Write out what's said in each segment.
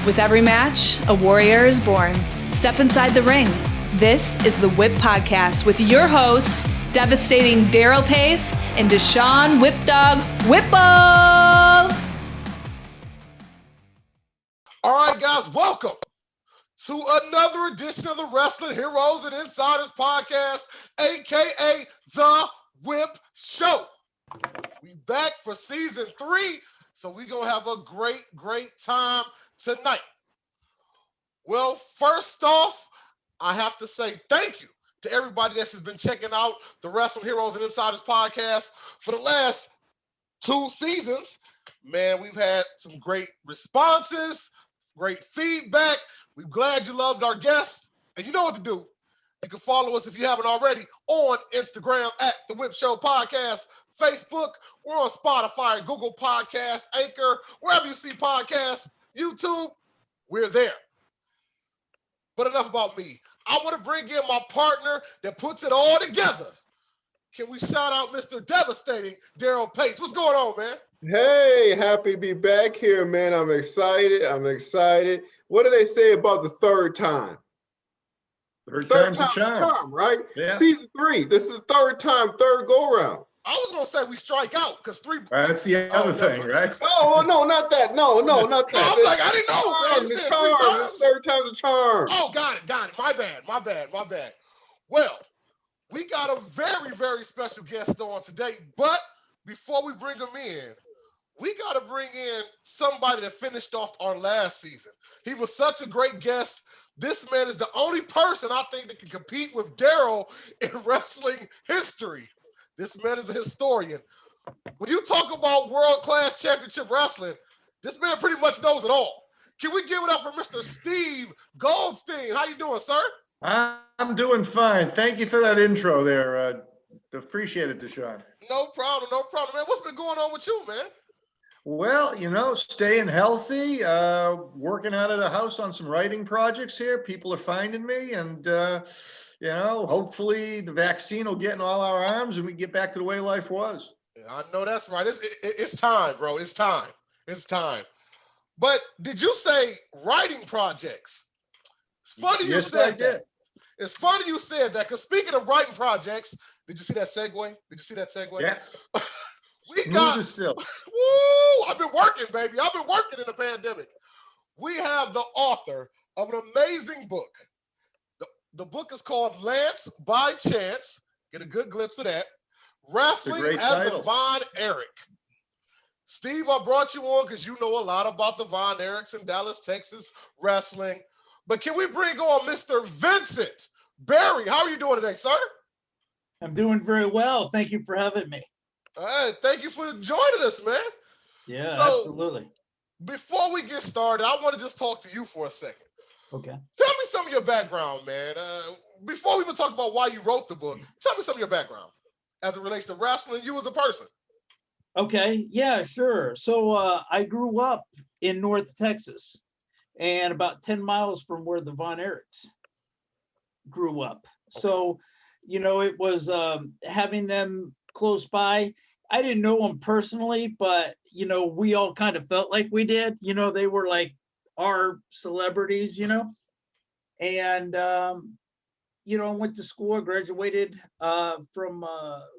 With every match, a warrior is born. Step inside the ring. This is the Whip Podcast with your host, devastating Daryl Pace and Deshaun Whipdog Whipple. All right, guys, welcome to another edition of the Wrestling Heroes and Insiders Podcast, a.k.a. The Whip Show. We back for season 3, so we're going to have a great time tonight. Well, first off, I have to say thank you to everybody that has been checking out the Wrestling Heroes and Insiders Podcast for the last 2 seasons. Man, we've had some great responses, great feedback. We're glad you loved our guests. And you know what to do. You can follow us if you haven't already on Instagram at The Whip Show Podcast, Facebook. We're on Spotify, Google Podcasts, Anchor, wherever you see podcasts, YouTube, we're there. But enough about me. I want to bring in my partner that puts it all together. Can we shout out Mr. Devastating Daryl Pace? What's going on, man? Hey, happy to be back here, man. I'm excited. What do they say about the third time? Third time's a charm, right? Yeah. Season 3. This is the third time, third go round. I was gonna say we strike out because 3. That's the other thing, right? Oh no, not that. No, not that. I'm like, I didn't know. Man. You said 3 times. Third time's a charm. Oh, got it. My bad. Well, we got a very special guest on today, but before we bring him in, we got to bring in somebody that finished off our last season. He was such a great guest. This man is the only person I think that can compete with Daryl in wrestling history. This man is a historian. When you talk about world-class championship wrestling, this man pretty much knows it all. Can we give it up for Mr. Steve Goldstein? How you doing, sir? I'm doing fine. Thank you for that intro there. Appreciate it, Deshaun. No problem, man. What's been going on with you, man? Well, staying healthy, working out of the house on some writing projects here. People are finding me, and hopefully the vaccine will get in all our arms and we get back to the way life was. Yeah, I know that's right. It's time, bro. It's time. But did you say writing projects? It's funny you said that. It's funny you said that, because speaking of writing projects, did you see that segue? Yeah. Still. Woo! I've been working, baby. I've been working in the pandemic. We have the author of an amazing book. The book is called Lance by Chance. Get a good glimpse of that. Wrestling as a Von Erich. Steve, I brought you on because you know a lot about the Von Erichs in Dallas, Texas wrestling. But can we bring on Mr. Vincent Berry? How are you doing today, sir? I'm doing very well. Thank you for having me. All right, thank you for joining us, man. Yeah, absolutely. Before we get started, I want to just talk to you for a second. Okay. Tell me some of your background, man. Before we even talk about why you wrote the book, tell me some of your background as it relates to wrestling, you as a person. Okay, yeah, sure. So I grew up in North Texas and about 10 miles from where the Von Erichs grew up. Okay. So, it was having them close by. I didn't know them personally, but, we all kind of felt like we did. They were like our celebrities, and, I went to school. I graduated from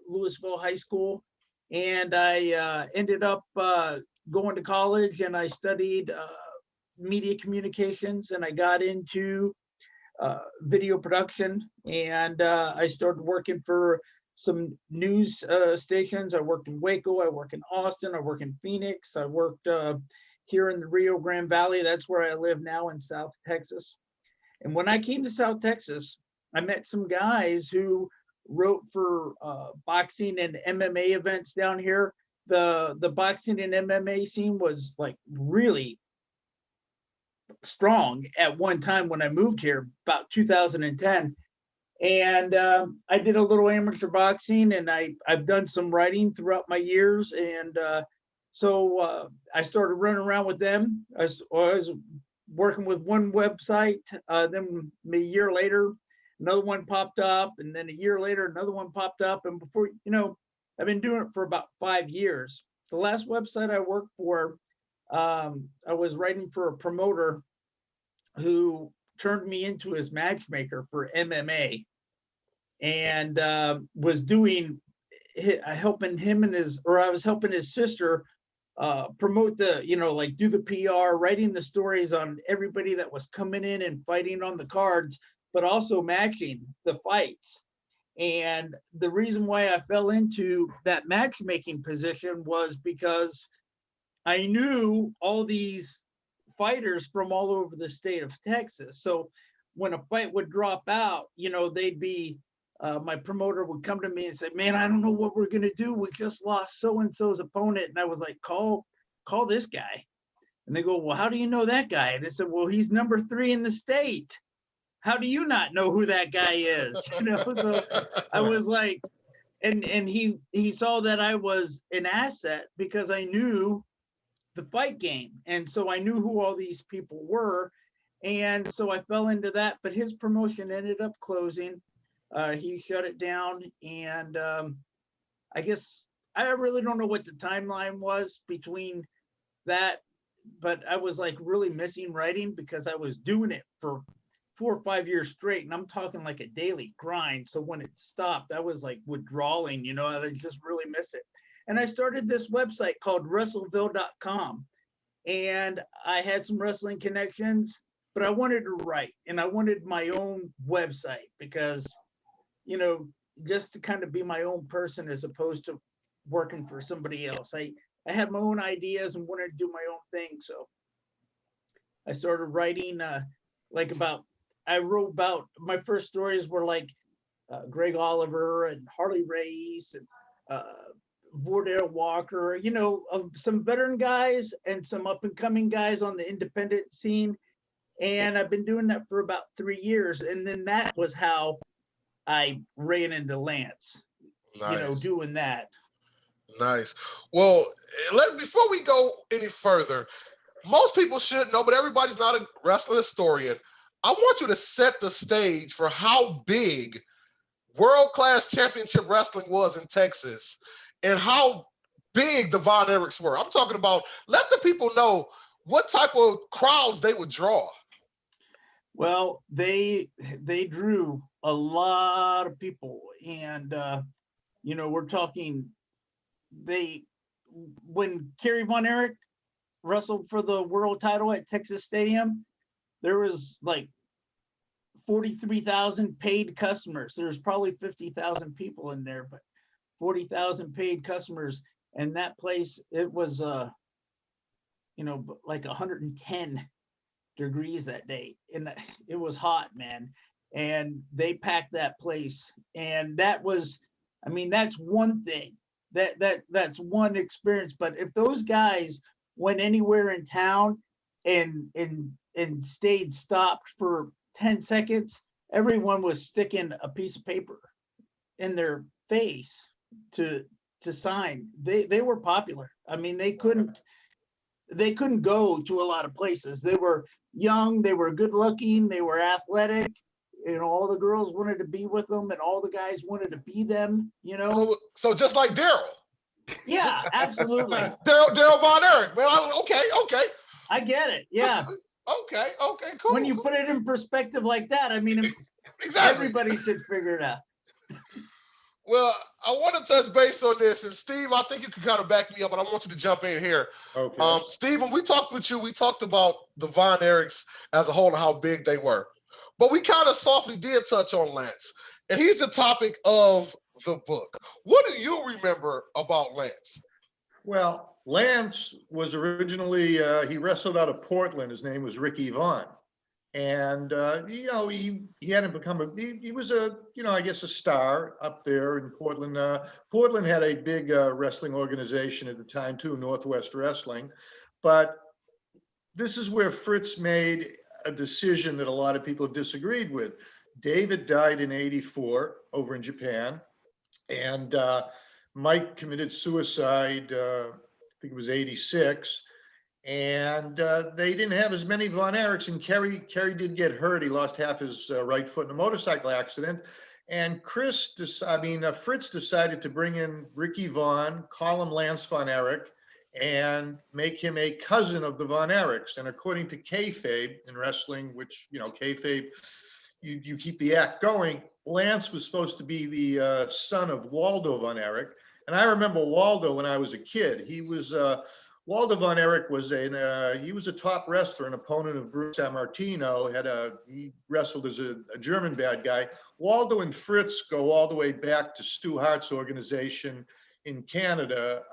Louisville High School, and I ended up going to college, and I studied media communications, and I got into video production, and I started working for some news stations. I worked in Waco, I worked in Austin, I worked in Phoenix, I worked here in the Rio Grande Valley. That's where I live now in South Texas. And when I came to South Texas, I met some guys who wrote for boxing and MMA events down here. The boxing and MMA scene was like really strong at one time when I moved here, about 2010. And I did a little amateur boxing, and I've done some writing throughout my years. And so I started running around with them. I was working with one website. Then a year later, another one popped up. And then a year later, another one popped up. And before, I've been doing it for about 5 years. The last website I worked for, I was writing for a promoter who turned me into his matchmaker for MMA, and was doing helping him and I was helping his sister promote the, like do the PR, writing the stories on everybody that was coming in and fighting on the cards, but also matching the fights. And the reason why I fell into that matchmaking position was because I knew all these fighters from all over the state of Texas. So when a fight would drop out, they'd be, my promoter would come to me and say, man, I don't know what we're going to do. We just lost so-and-so's opponent. And I was like, call this guy. And they go, well, how do you know that guy? And I said, well, he's number 3 in the state. How do you not know who that guy is? So I was like, and he saw that I was an asset because I knew the fight game. And so I knew who all these people were. And so I fell into that, but his promotion ended up closing. He shut it down. And I guess I really don't know what the timeline was between that, but I was like really missing writing because I was doing it for 4 or 5 years straight. And I'm talking like a daily grind. So when it stopped, I was like withdrawing, I just really missed it. And I started this website called wrestleville.com. And I had some wrestling connections, but I wanted to write and I wanted my own website because, just to kind of be my own person as opposed to working for somebody else. I had my own ideas and wanted to do my own thing. So I started writing I wrote about, my first stories were like Greg Oliver and Harley Race and Wardell Walker, some veteran guys and some up and coming guys on the independent scene. And I've been doing that for about 3 years. And then that was how I ran into Lance, Nice. Doing that. Nice. Well, before we go any further, most people should know, but everybody's not a wrestling historian. I want you to set the stage for how big world-class championship wrestling was in Texas and how big the Von Erichs were. I'm talking about, let the people know what type of crowds they would draw. Well, they drew a lot of people, and we're talking when Kerry Von Erich wrestled for the world title at Texas Stadium, there was like 43,000 paid customers. There's probably 50,000 people in there, but 40,000 paid customers. And that place, it was, like 110 degrees that day. And it was hot, man. And they packed that place. And that was, that's one thing. That's one experience. But if those guys went anywhere in town and stayed stopped for 10 seconds, everyone was sticking a piece of paper in their face to sign. They were popular. They couldn't go to a lot of places. They were young, they were good looking, they were athletic. All the girls wanted to be with them and all the guys wanted to be them, So just like Daryl. Yeah, absolutely. Daryl Von Erich, man. Okay. I get it. Yeah. Okay, cool. When you put it in perspective like that, exactly. Everybody should figure it out. Well, I want to touch base on this, and Steve, I think you can kind of back me up, but I want you to jump in here. Okay. Steve, when we talked with you, we talked about the Von Erichs as a whole and how big they were. But we kind of softly did touch on Lance, and he's the topic of the book. What do you remember about Lance? Well, Lance was originally, he wrestled out of Portland. His name was Ricky Vaughn. And, he hadn't become he was I guess a star up there in Portland. Portland had a big wrestling organization at the time too, Northwest Wrestling. But this is where Fritz made a decision that a lot of people disagreed with. David died in '84 over in Japan. And Mike committed suicide, I think it was '86. And they didn't have as many Von Erichs, and Kerry did get hurt. He lost half his right foot in a motorcycle accident. And Fritz decided to bring in Ricky Vaughn, call him Lance Von Erich, and make him a cousin of the Von Erichs. And according to kayfabe in wrestling, which, kayfabe, you keep the act going, Lance was supposed to be the son of Waldo Von Erich. And I remember Waldo when I was a kid. Waldo Von Erich was he was a top wrestler, an opponent of Bruce Sammartino. He wrestled as a German bad guy. Waldo and Fritz go all the way back to Stu Hart's organization in Canada,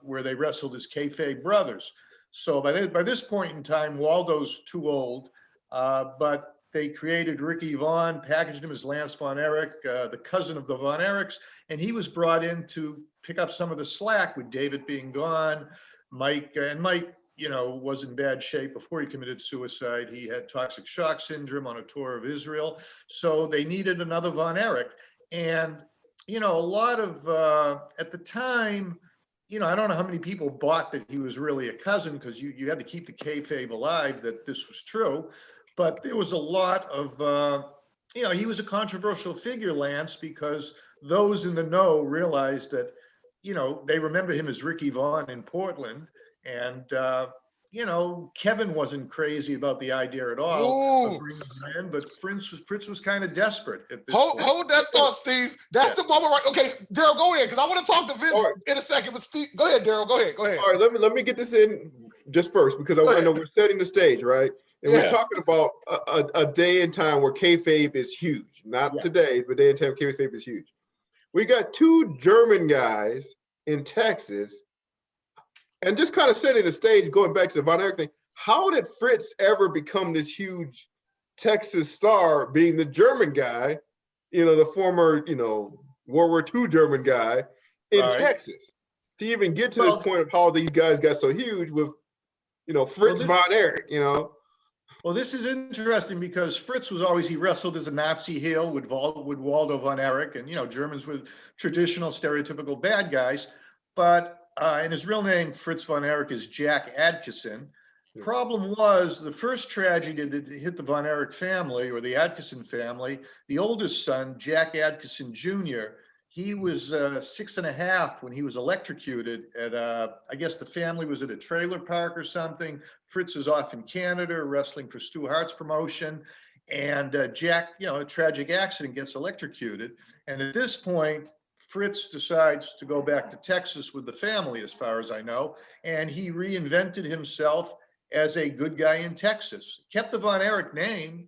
where they wrestled as kayfabe brothers. So by this point in time, Waldo's too old, but they created Ricky Vaughn, packaged him as Lance Von Erich, the cousin of the Von Erichs, and he was brought in to pick up some of the slack with David being gone. Mike was in bad shape before he committed suicide. He had toxic shock syndrome on a tour of Israel. So they needed another Von Erich. And, a lot of, at the time, I don't know how many people bought that he was really a cousin, because you had to keep the kayfabe alive that this was true. But there was a lot of, he was a controversial figure, Lance, because those in the know realized that, they remember him as Ricky Vaughn in Portland. And, Kevin wasn't crazy about the idea at all of bringing him in, but Fritz was kind of desperate at this point. Hold that thought, Steve. That's the moment, right? Okay, Daryl, go ahead, because I want to talk to Vince in a second. But Steve, go ahead, Daryl. Go ahead. All right, let me get this in just first, because I know we're setting the stage, right? And we're talking about a day and time where kayfabe is huge. Not today, but day and time kayfabe is huge. We got two German guys in Texas, and just kind of setting the stage, going back to the Von Erich thing. How did Fritz ever become this huge Texas star, being the German guy, the former, World War II German guy in Texas, to even get to this point of how these guys got so huge with, Fritz Von Erich, Well, this is interesting because Fritz he wrestled as a Nazi heel with Waldo Von Erich, and, Germans were traditional, stereotypical bad guys. But, and his real name, Fritz Von Erich, is Jack Adkisson. Yeah. Problem was, the first tragedy that hit the Von Erich family, or the Adkisson family, the oldest son, Jack Adkisson Jr., he was 6.5 when he was electrocuted at, I guess the family was at a trailer park or something. Fritz is off in Canada wrestling for Stu Hart's promotion. And Jack, a tragic accident, gets electrocuted. And at this point, Fritz decides to go back to Texas with the family, as far as I know. And he reinvented himself as a good guy in Texas. Kept the Von Erich name.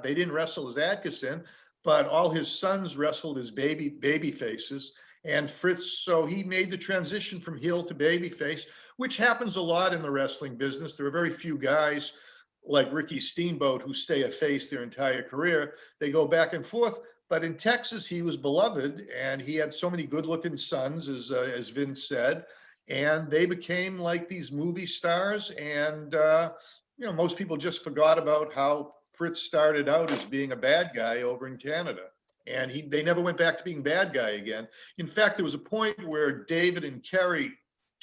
They didn't wrestle as Adkisson, but all his sons wrestled as baby faces. And Fritz, so he made the transition from heel to babyface, which happens a lot in the wrestling business. There are very few guys like Ricky Steamboat who stay a face their entire career. They go back and forth. But in Texas, he was beloved, and he had so many good-looking sons, as Vince said, and they became like these movie stars. And most people just forgot about how Fritz started out as being a bad guy over in Canada, and they never went back to being bad guy again. In fact, there was a point where David and Kerry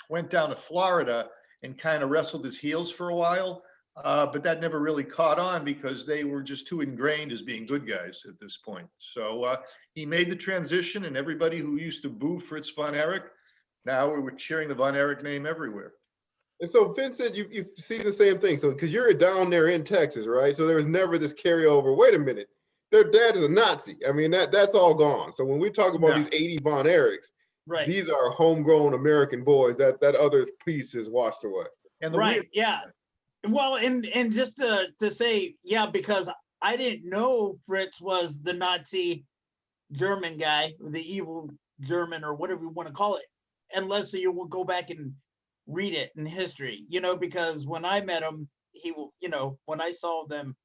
went down to Florida and kind of wrestled as heels for a while, but that never really caught on because they were just too ingrained as being good guys at this point. So he made the transition, and everybody who used to boo Fritz Von Erich, now we were cheering the Von Erich name everywhere. And so Vincent, you've seen the same thing. So because you're down there in Texas, right? So there was never this carryover. Wait a minute, their dad is a Nazi. I mean, that's all gone. So when we talk about these 80 Von Erichs, these are homegrown American boys. That other piece is washed away. And Well, and just to say, because I didn't know Fritz was the Nazi German guy, the evil German, or whatever you want to call it, unless you will go back and read it in history, because when I met him, when I saw them,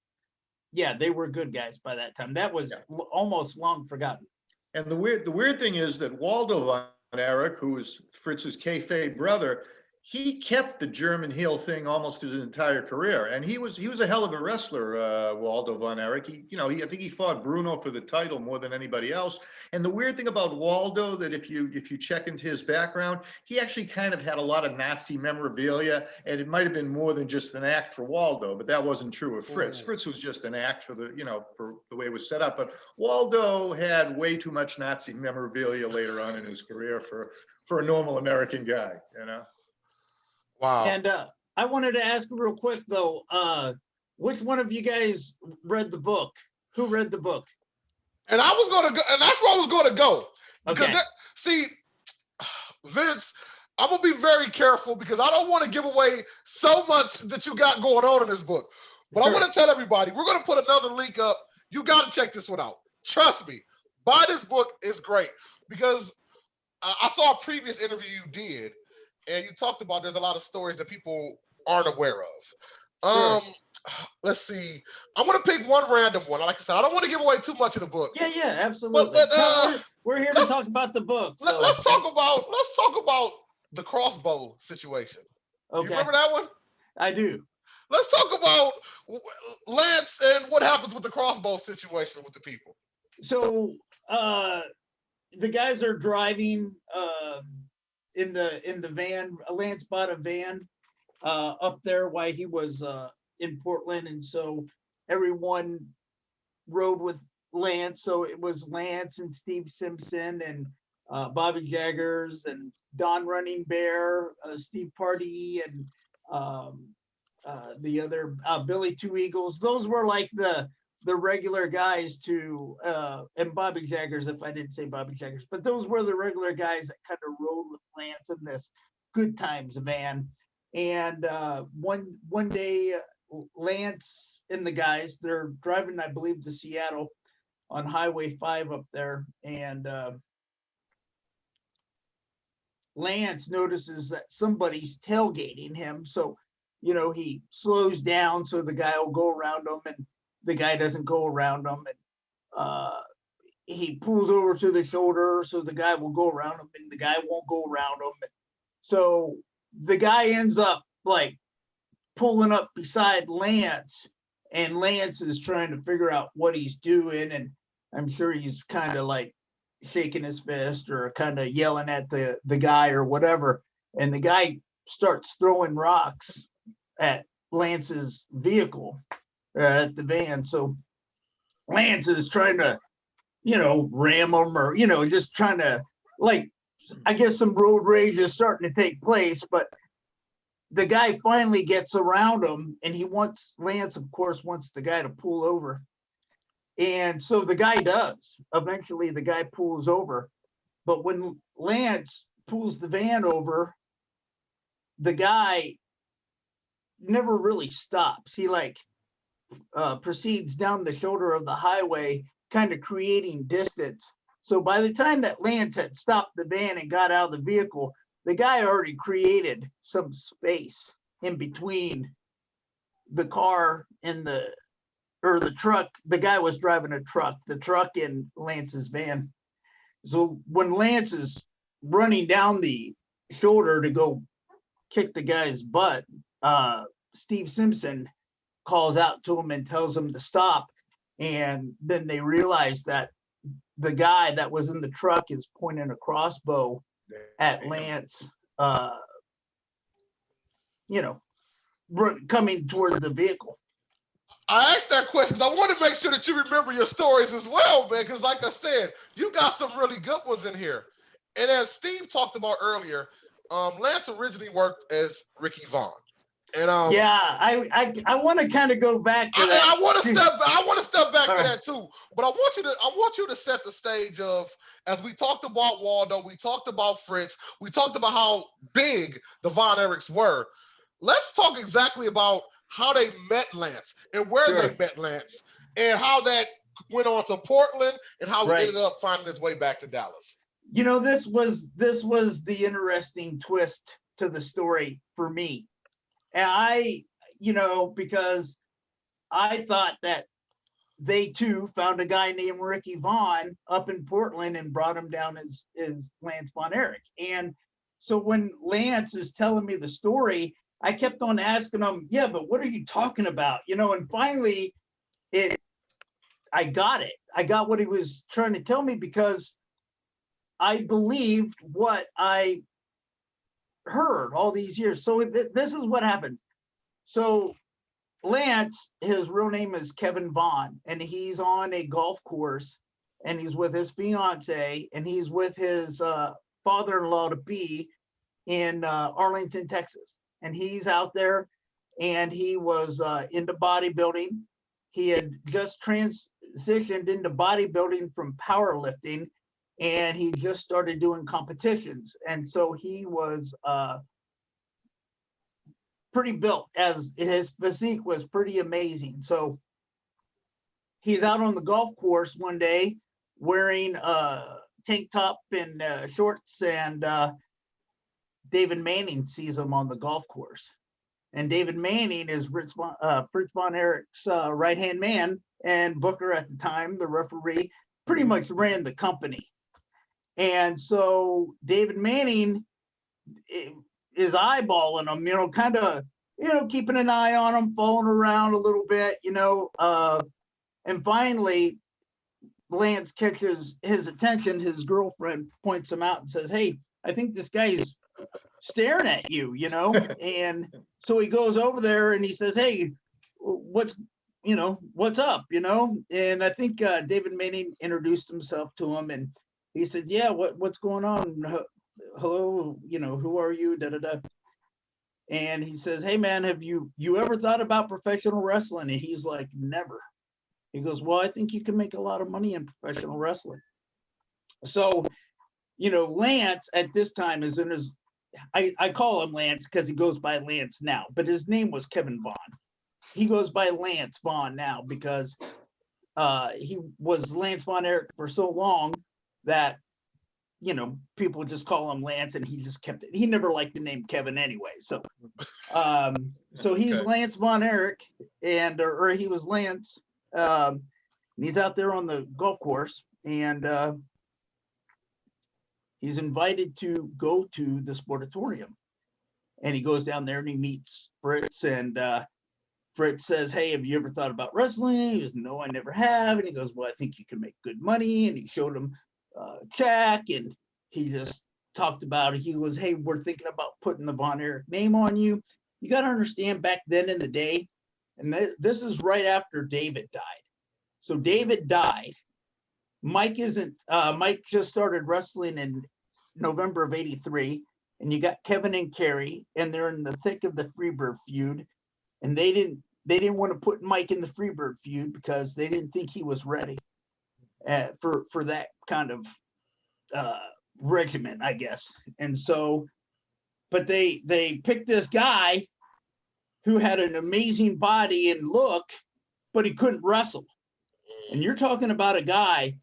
they were good guys by that time. That was almost long forgotten. And the weird thing is that Waldo Von Erich, who was Fritz's kayfabe brother, he kept the German heel thing almost his entire career, and he was a hell of a wrestler, Waldo Von Erich. I think he fought Bruno for the title more than anybody else. And the weird thing about Waldo, that if you check into his background, he actually kind of had a lot of Nazi memorabilia, and it might have been more than just an act for Waldo, but that wasn't true of Fritz. Fritz was just an act for for the way it was set up. But Waldo had way too much Nazi memorabilia later on in his career for a normal American guy, Wow. And I wanted to ask real quick though, which one of you guys read the book? Who read the book? And I was gonna go, and that's where I was gonna go. Because Okay. see, Vince, I'm gonna be very careful because I don't want to give away so much that you got going on in this book. But Sure. I want to tell everybody, we're gonna put another link up. You got to check this one out. Trust me, buy this book. It's great because I saw a previous interview you did, and you talked about there's a lot of stories that people aren't aware of. Sure. Let's see. I'm gonna pick one random one. Like I said, I don't want to give away too much of the book. Yeah, absolutely. But No, we're here to talk about the book. So. let's talk about the crossbow situation. Okay. You remember that one? I do. Let's talk about Lance and what happens with the crossbow situation with the people. So the guys are driving in the van. Lance bought a van up there while he was in Portland, and so everyone rode with Lance. So it was Lance and Steve Simpson and Bobby Jaggers and Don Running Bear, Steve Pardee, and the other Billy Two Eagles. Those were like the regular guys to and Bobby Jaggers, if I didn't say Bobby Jaggers, but those were the regular guys that kind of rode with Lance in this Good Times van. And one day, Lance and the guys, they're driving, I believe, to Seattle on Highway 5 up there, and Lance notices that somebody's tailgating him. So, he slows down so the guy will go around him, and the guy doesn't go around him. And he pulls over to the shoulder so the guy will go around him, and the guy won't go around him. So the guy ends up like pulling up beside Lance, and Lance is trying to figure out what he's doing. And I'm sure he's kind of like shaking his fist or kind of yelling at the guy or whatever. And the guy starts throwing rocks at Lance's vehicle, at the van. So Lance is trying to, ram him, or, just trying to, like, I guess some road rage is starting to take place. But the guy finally gets around him, and Lance, of course, wants the guy to pull over. And so the guy does. Eventually, the guy pulls over. But when Lance pulls the van over, the guy never really stops. He proceeds down the shoulder of the highway, kind of creating distance. So by the time that Lance had stopped the van and got out of the vehicle, the guy already created some space in between the car and the truck. The guy was driving a truck, the truck and Lance's van. So when Lance is running down the shoulder to go kick the guy's butt, Steve Simpson calls out to him and tells him to stop. And then they realize that the guy that was in the truck is pointing a crossbow at Lance, coming towards the vehicle. I asked that question because I want to make sure that you remember your stories as well, man. Because like I said, you got some really good ones in here. And as Steve talked about earlier, Lance originally worked as Ricky Vaughn. And I want to kind of go back to that. I want to step back to that too. But I want you to set the stage of, as we talked about Waldo, we talked about Fritz, we talked about how big the Von Erichs were. Let's talk exactly about how they met Lance and where they met Lance and how that went on to Portland and how he ended up finding his way back to Dallas. This was the interesting twist to the story for me. And I, because I thought that they too found a guy named Ricky Vaughn up in Portland and brought him down as Lance Von Erich. And so when Lance is telling me the story, I kept on asking him, yeah, but what are you talking about? And finally I got it. I got what he was trying to tell me, because I believed what I heard all these years. So this is what happens. So Lance, his real name is Kevin Vaughn, and he's on a golf course, and he's with his fiance, and he's with his father-in-law to be in Arlington, Texas. and he's out there, and he was into bodybuilding. He had just transitioned into bodybuilding from powerlifting, and he just started doing competitions. And so he was pretty built, as his physique was pretty amazing. So he's out on the golf course one day wearing a tank top and shorts, and David Manning sees him on the golf course. And David Manning is Fritz Von Erich's right-hand man, and Booker at the time, the referee, pretty much ran the company. And so David Manning is eyeballing him, kind of, keeping an eye on him, following around a little bit, and finally Lance catches his attention. His girlfriend points him out and says, "Hey, I think this guy's staring at you, And so he goes over there and he says, "Hey, what's up, And I think David Manning introduced himself to him, and he said, "Yeah, what's going on? Hello, who are you? Da da da." And he says, "Hey man, have you ever thought about professional wrestling?" And he's like, "Never." He goes, "Well, I think you can make a lot of money in professional wrestling." So, Lance at this time is in his, I call him Lance because he goes by Lance now, but his name was Kevin Vaughn. He goes by Lance Vaughn now because he was Lance Von Erich for so long that, people just call him Lance, and he just kept it. He never liked the name Kevin anyway. So, so he's Lance Von Erich, and or he was Lance. And he's out there on the golf course, and he's invited to go to the Sportatorium. And he goes down there and he meets Fritz, and Fritz says, "Hey, have you ever thought about wrestling?" He goes, "No, I never have." And he goes, "Well, I think you can make good money." And he showed him check, and he just talked about it. He goes, "Hey, we're thinking about putting the Von Erich name on you. You got to understand, back then in the day," and this is right after David died. So David died. Mike just started wrestling in November of '83, and you got Kevin and Kerry, and they're in the thick of the Freebird feud, and they didn't want to put Mike in the Freebird feud because they didn't think he was ready for that kind of regimen, I guess. And so, but they picked this guy who had an amazing body and look, but he couldn't wrestle. And you're talking about a guy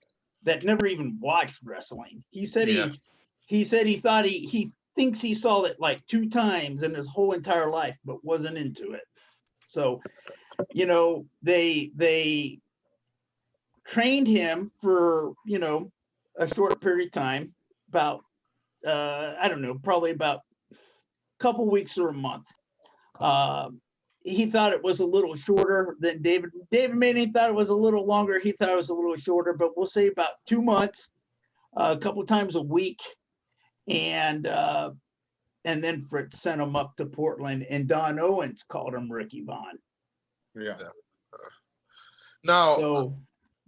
that never even watched wrestling. He said he thought he thinks he saw it like 2 times in his whole entire life, but wasn't into it. So, they trained him for, a short period of time, about, I don't know, probably about a couple weeks or a month. He thought it was a little shorter than David Manning thought it was a little longer. He thought it was a little shorter, but we'll say about 2 months, a couple times a week. And then Fritz sent him up to Portland, and Don Owens called him Ricky Vaughn. Yeah. Now, so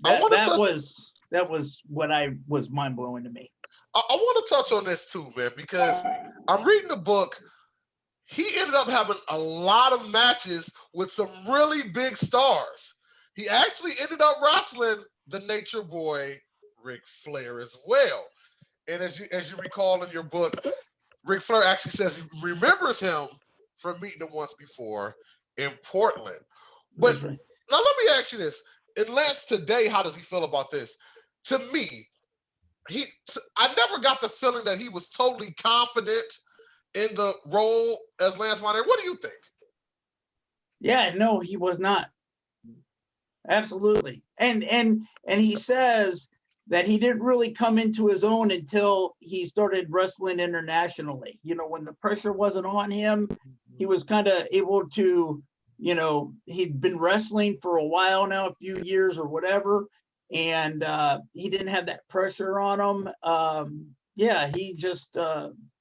that was what was mind blowing to me. I want to touch on this too, man, because I'm reading the book. He ended up having a lot of matches with some really big stars. He actually ended up wrestling the Nature Boy, Ric Flair, as well. And as you recall in your book, Ric Flair actually says he remembers him from meeting him once before in Portland. But now let me ask you this. In Lance today, how does he feel about this? To me, I never got the feeling that he was totally confident in the role as Lance Von Erich. What do you think? Yeah, no, he was not. Absolutely. And he says that he didn't really come into his own until he started wrestling internationally. When the pressure wasn't on him, he was kind of able to, he'd been wrestling for a while now, a few years or whatever, and he didn't have that pressure on him. He just,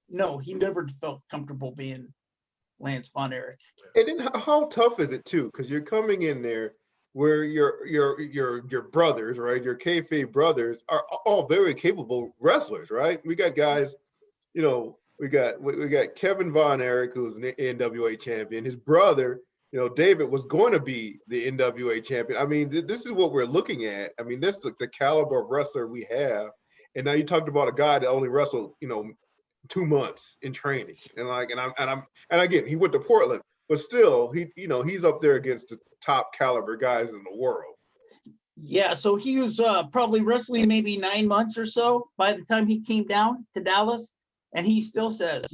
no, he never felt comfortable being Lance Von Erich. And then how tough is it too? Because you're coming in there where your brothers, right? Your kayfabe brothers are all very capable wrestlers, right? We got guys, we got Kevin Von Erich, who's an NWA champion. His brother, David, was going to be the NWA champion. I mean, this is what we're looking at. I mean, this is the caliber of wrestler we have. And now you talked about a guy that only wrestled, 2 months in training, and again, he went to Portland, but still, he's up there against the top caliber guys in the world. Yeah, so he was probably wrestling maybe 9 months or so by the time he came down to Dallas, and he still says,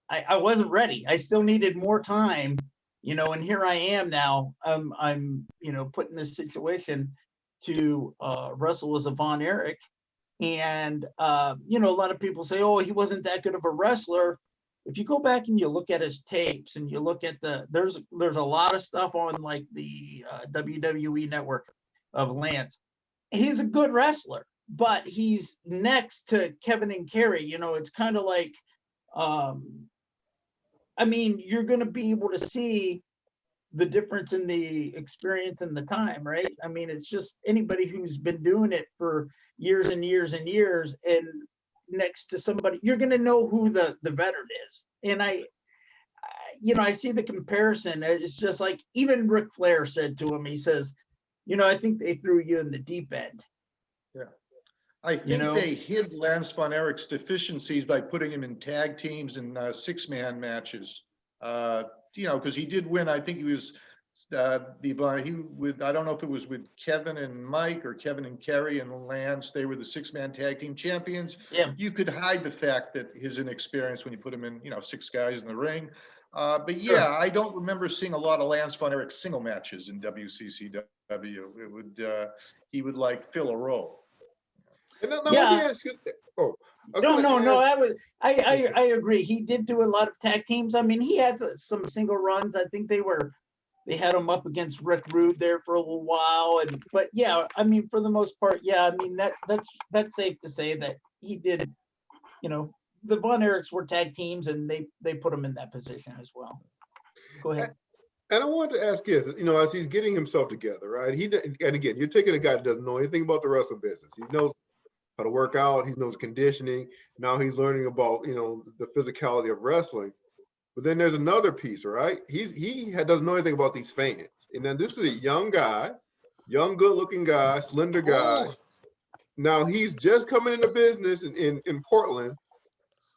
I wasn't ready. I still needed more time, and here I am now. I'm put in this situation to wrestle as a Von Erich, and a lot of people say, oh, he wasn't that good of a wrestler. If you go back and you look at his tapes and you look at there's a lot of stuff on like the WWE network of Lance. He's a good wrestler, but he's next to Kevin and Kerry. It's kind of like, you're going to be able to see the difference in the experience and the time, right? I mean, it's just anybody who's been doing it for years and years and years, and next to somebody, you're going to know who the veteran is. And I see the comparison. It's just like even Ric Flair said to him, he says, I think they threw you in the deep end. Yeah. I think they hid Lance Von Erich's deficiencies by putting him in tag teams and 6-man matches. Because he did win. I think he was I don't know if it was with Kevin and Mike or Kevin and Kerry and Lance. They were the 6-man tag team champions. Yeah. You could hide the fact that his inexperience when you put him in, 6 guys in the ring. But yeah, sure. I don't remember seeing a lot of Lance Von Erich single matches in WCCW. He would like fill a role. No, yeah. I agree. He did do a lot of tag teams. I mean, he had some single runs. I think they had him up against Rick Rude there for a little while. But yeah, I mean, for the most part, yeah, I mean, that's safe to say that he did, the Von Erichs were tag teams and they put him in that position as well. Go ahead. And I wanted to ask you, as he's getting himself together, right? And again, you're taking a guy that doesn't know anything about the wrestling business. He knows how to work out. He knows conditioning. Now he's learning about, the physicality of wrestling. But then there's another piece, right? He doesn't know anything about these fans. And then this is a young guy, good-looking guy, slender guy. Now he's just coming into business in Portland.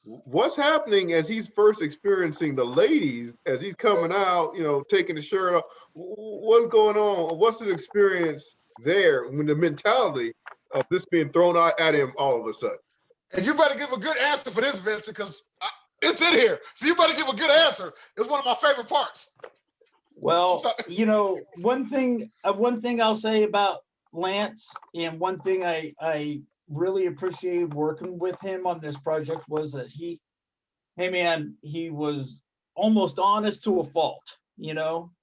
What's happening as he's first experiencing the ladies, as he's coming out, taking the shirt off? What's going on? What's his experience there when the mentality of this being thrown out at him all of a sudden? And you better give a good answer for this, Vincent, because it's in here. So you better give a good answer. It's one of my favorite parts. Well, one thing I'll say about Lance, and one thing I really appreciated working with him on this project was that he was almost honest to a fault,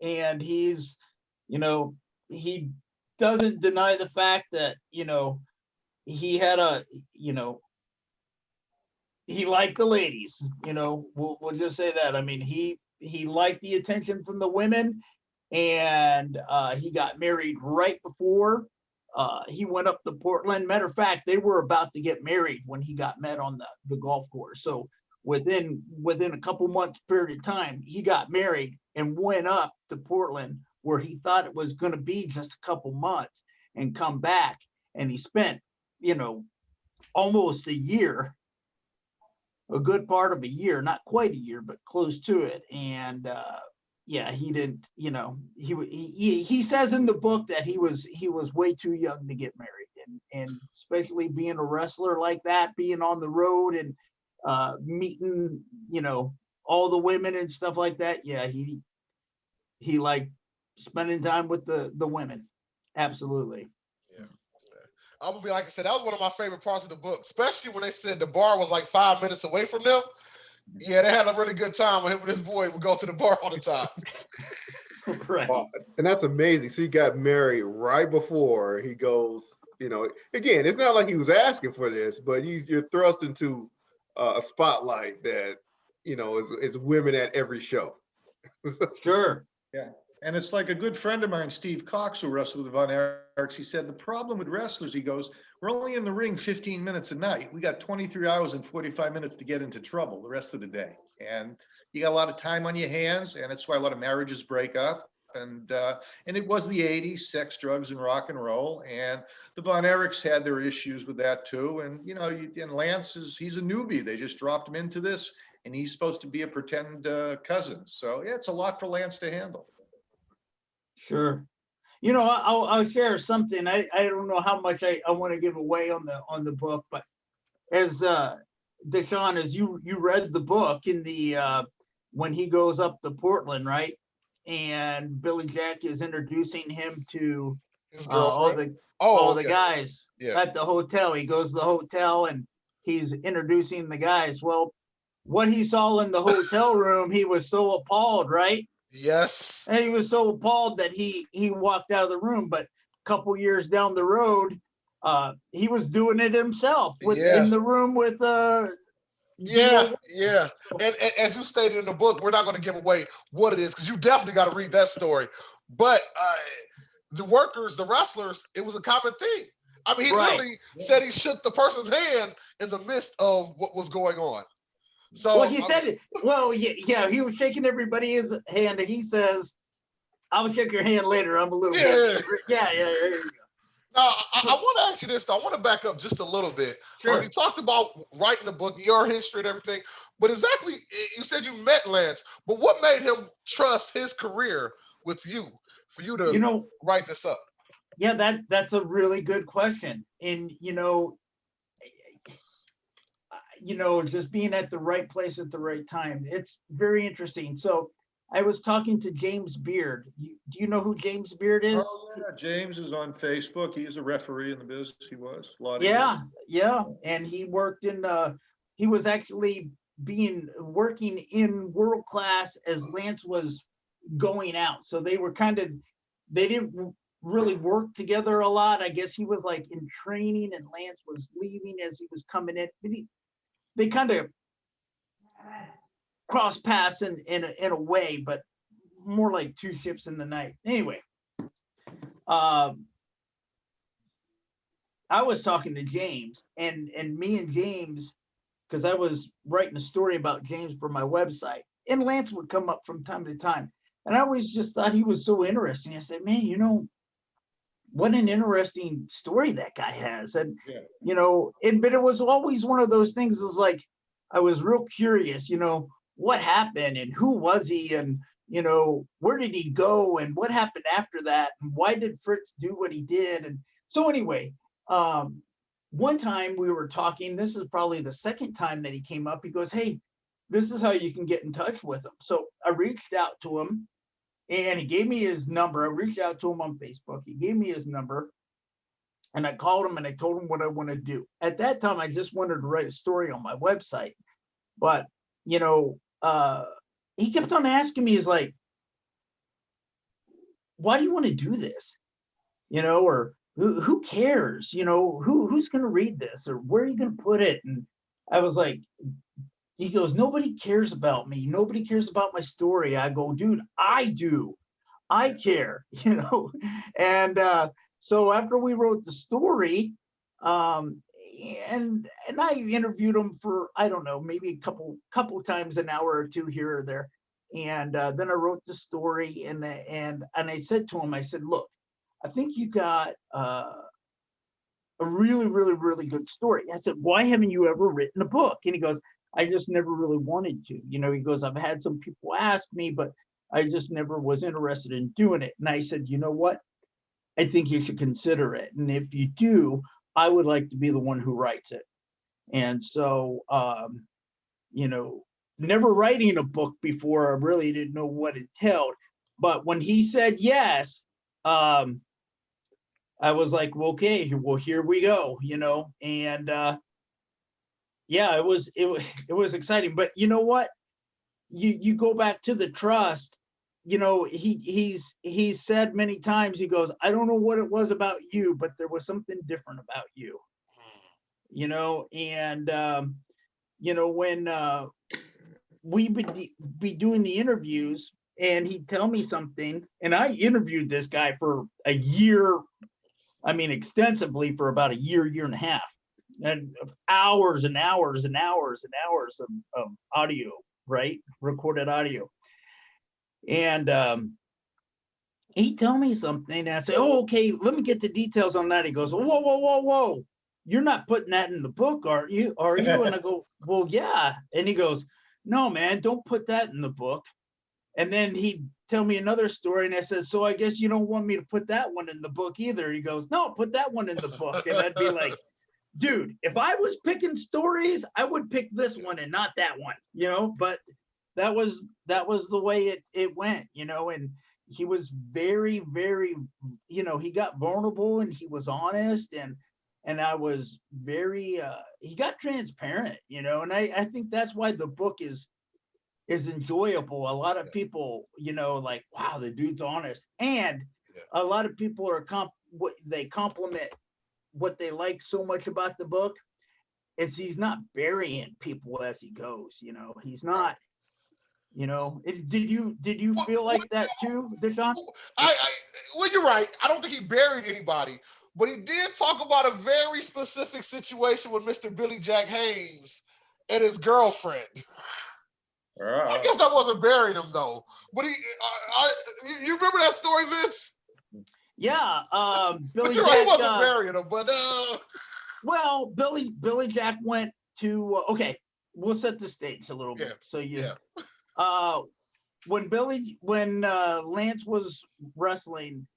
and he's, he doesn't deny the fact that, he had he liked the ladies, we'll just say that. I mean, he liked the attention from the women, and he got married right before he went up to Portland. Matter of fact, they were about to get married when he got met on the golf course. So within a couple months period of time, he got married and went up to Portland, where he thought it was going to be just a couple months, and come back. And he spent, almost a year, a good part of a year, not quite a year, but close to it. And yeah, he didn't, he says in the book that he was way too young to get married, and especially being a wrestler like that, being on the road and meeting, all the women and stuff like that. Yeah, he liked spending time with the women. Absolutely. Yeah. I'm gonna be like I said, that was one of my favorite parts of the book, especially when they said the bar was like 5 minutes away from them. Yeah, they had a really good time when him and his boy would go to the bar all the time. Right. And that's amazing. So he got married right before he goes, again, it's not like he was asking for this, but you're thrust into a spotlight that, is women at every show. Sure. Yeah. And it's like a good friend of mine, Steve Cox, who wrestled with Von Erichs. He said, the problem with wrestlers, he goes, we're only in the ring 15 minutes a night. We got 23 hours and 45 minutes to get into trouble the rest of the day. And you got a lot of time on your hands. And that's why a lot of marriages break up. And it was the 80s, sex, drugs, and rock and roll. And the Von Erichs had their issues with that too. And, and Lance he's a newbie. They just dropped him into this. And he's supposed to be a pretend cousin. So yeah, it's a lot for Lance to handle. Sure. I'll share something. I don't know how much I want to give away on the book, but as Deshaun, as you read the book in the when he goes up to Portland, right? And Billy Jack is introducing him to His all girlfriend. the guys at the hotel. He goes to the hotel and he's introducing the guys. Well, what he saw in the hotel room, he was so appalled, right? Yes. And he was so appalled that he walked out of the room. But a couple years down the road, he was doing it himself in the room with Yeah. And as you stated in the book, we're not going to give away what it is because you definitely got to read that story. But the workers, the wrestlers, it was a common thing. I mean, he literally said he shook the person's hand in the midst of what was going on. So he said it. Well, yeah, he was shaking everybody's hand, and he says, "I'll shake your hand later. I'm a little bit." Yeah. There you go. Now, I want to ask you this, though. I want to back up just a little bit. Sure. You talked about writing the book, your history and everything, but exactly, you said you met Lance, but what made him trust his career with you for you to write this up? Yeah, that's a really good question. And, just being at the right place at the right time. It's very interesting. So I was talking to James Beard. Do you know who James Beard is? Oh, yeah. James is on Facebook. He's a referee in the business. He was. Yeah. And he worked he was actually working in World Class as Lance was going out. So they didn't really work together a lot. I guess he was like in training and Lance was leaving as he was coming in. They kind of cross paths in a way, but more like two ships in the night. Anyway, I was talking to James and me and James, because I was writing a story about James for my website, and Lance would come up from time to time. And I always just thought he was so interesting. I said, man, what an interesting story that guy has. And, but it was always one of those things is like, I was real curious, what happened and who was he and, where did he go and what happened after that? And why did Fritz do what he did? And so anyway, one time we were talking, this is probably the second time that he came up. He goes, hey, this is how you can get in touch with him. So I reached out to him. And he gave me his number. I reached out to him on Facebook. He gave me his number. And I called him and I told him what I want to do. At that time, I just wanted to write a story on my website. But, he kept on asking me, he's like, why do you want to do this? Or who cares? Who's going to read this? Or where are you going to put it? And I was like, he goes, nobody cares about me. Nobody cares about my story. I go, dude, I do. I care, And so after we wrote the story, and I interviewed him for, I don't know, maybe a couple times, an hour or two here or there. And then I wrote the story and I said to him, I said, look, I think you got a really, really, really good story. I said, why haven't you ever written a book? And he goes, I just never really wanted to. He goes, I've had some people ask me, but I just never was interested in doing it. And I said, you know what? I think you should consider it. And if you do, I would like to be the one who writes it. And so, never writing a book before, I really didn't know what it entailed. But when he said yes, I was like, well, okay, well, here we go, and yeah, it was exciting. But you know what? You go back to the trust. He's said many times, he goes, I don't know what it was about you, but there was something different about you. And when we would be doing the interviews, and he'd tell me something, and I interviewed this guy for a year. I mean, extensively for about a year and a half, and hours and hours and hours and hours of audio, right? Recorded audio. And he'd tell me something, and I'd say, oh, okay, let me get the details on that. He goes, whoa. You're not putting that in the book, are you? And I go, well, yeah. And he goes, no, man, don't put that in the book. And then he'd tell me another story, and I said, so I guess you don't want me to put that one in the book either. He goes, no, put that one in the book. And I'd be like, dude, if I was picking stories, I would pick this one and not that one, but that was the way it went, and he was very, very, he got vulnerable, and he was honest, and I was very, he got transparent, and I think that's why the book is enjoyable. A lot of people, like, wow, the dude's honest. And a lot of people are they compliment what they like so much about the book is he's not burying people as he goes, he's not, did you feel like that too, Deshaun? Well, you're right. I don't think he buried anybody, but he did talk about a very specific situation with Mr. Billy Jack Haynes and his girlfriend. I guess that wasn't burying him though. But you remember that story, Vince? Yeah, Billy but you're Jack, right, he wasn't burying him. But well, Billy Jack went to. Okay, we'll set the stage a little bit. So when Lance was wrestling,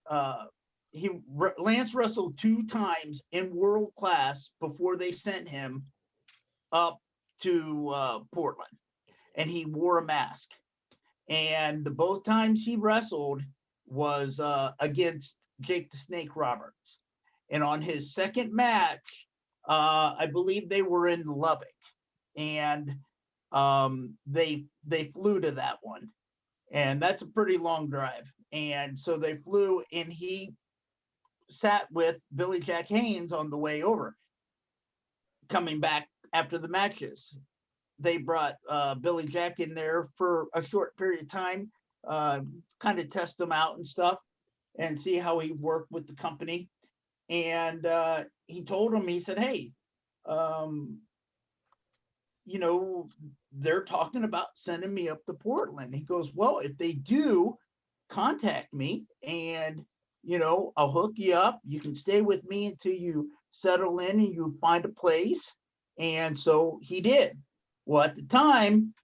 Lance wrestled 2 times in world class before they sent him up to Portland, and he wore a mask. And both times he wrestled was against Jake the Snake Roberts. And on his second match, I believe they were in Lubbock, and they flew to that one, and that's a pretty long drive. And so they flew, and he sat with Billy Jack Haynes on the way over. Coming back after the matches, they brought Billy Jack in there for a short period of time, kind of test him out and stuff, and see how he worked with the company. And he told him, he said, hey, they're talking about sending me up to Portland. He goes, well, if they do, contact me, and I'll hook you up. You can stay with me until you settle in and you find a place. And so he did. Well, at the time,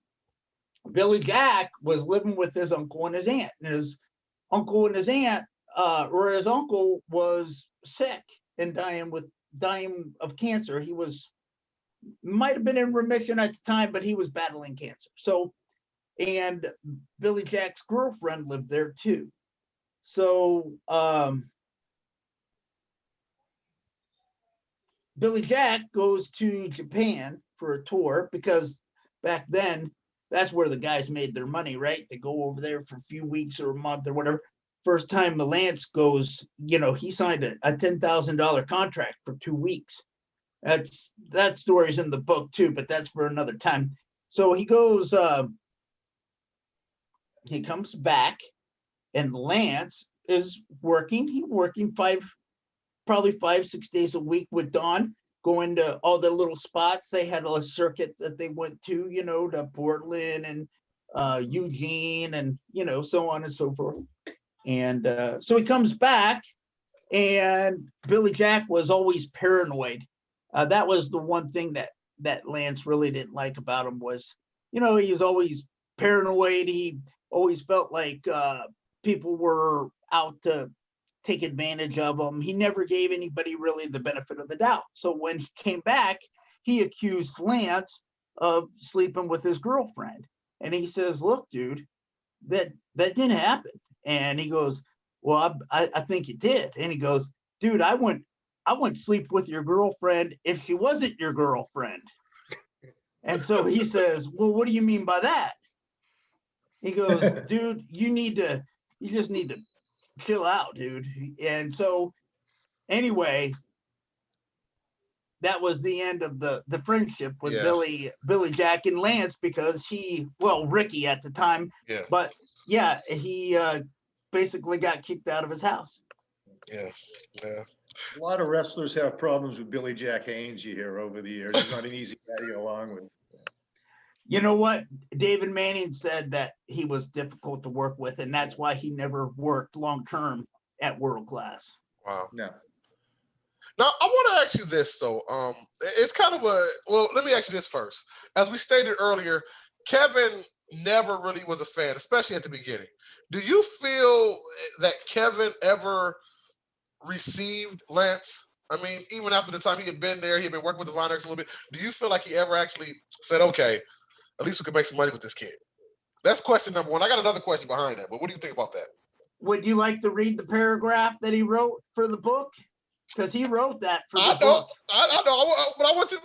Billy Jack was living with his uncle and his aunt, and his uncle and his aunt, or his uncle was sick and dying of cancer. He might have been in remission at the time, but he was battling cancer. So, and Billy Jack's girlfriend lived there too. So, Billy Jack goes to Japan for a tour, because back then that's where the guys made their money, right? They go over there for a few weeks or a month or whatever. First time the Lance goes, he signed a $10,000 contract for 2 weeks. That story's in the book too, but that's for another time. So he goes, he comes back, and Lance is working. He's working probably 5-6 days a week with Don, going to all the little spots. They had a circuit that they went to, to Portland and Eugene, and so on and so forth. And so he comes back, and Billy Jack was always paranoid. That was the one thing that Lance really didn't like about him, was, he was always paranoid. He always felt like people were out to take advantage of him. He never gave anybody really the benefit of the doubt. So when he came back, he accused Lance of sleeping with his girlfriend. And he says, look, dude, that didn't happen. And he goes, well, I think it did. And he goes, dude, I wouldn't sleep with your girlfriend if she wasn't your girlfriend. And so he says, well, what do you mean by that? He goes, dude, you just need to chill out, dude. And so anyway, that was the end of the friendship with Billy Jack and Lance, because Ricky at the time, but yeah, he basically got kicked out of his house. Yeah. A lot of wrestlers have problems with Billy Jack Haynes, you hear, over the years. He's not an easy guy to get along with. You know what? David Manning said that he was difficult to work with, and that's why he never worked long term at World Class. Wow. No. Now, I want to ask you this, though. It's kind of well, let me ask you this first. As we stated earlier, Kevin never really was a fan, especially at the beginning. Do you feel that Kevin ever received Lance? I mean, even after the time he had been there, he had been working with the Von Erichs a little bit. Do you feel like he ever actually said, okay, at least we could make some money with this kid? That's question number one. I got another question behind that, but what do you think about that? Would you like to read the paragraph that he wrote for the book? Because he wrote that for the book. I know, but I want you.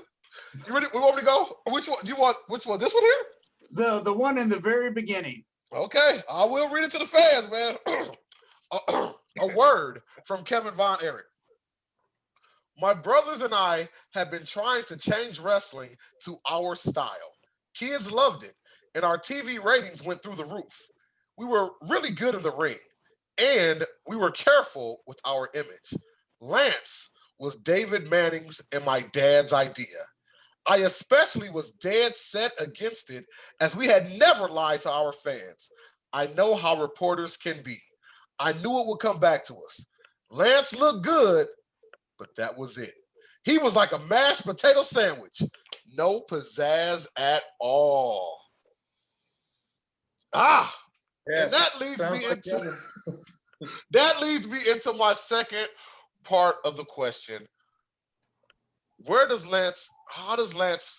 You ready? We want me to go? Which one? Do you want? Which one? This one here? The one in the very beginning. Okay, I will read it to the fans, man. A word from Kevin Von Erich. My brothers and I have been trying to change wrestling to our style. Kids loved it, and our TV ratings went through the roof. We were really good in the ring, and we were careful with our image. Lance was David Manning's and my dad's idea. I especially was dead set against it, as we had never lied to our fans. I know how reporters can be. I knew it would come back to us. Lance looked good, but that was it. He was like a mashed potato sandwich. No pizzazz at all. Yes, and that leads me like into that leads me into my second part of the question. How does Lance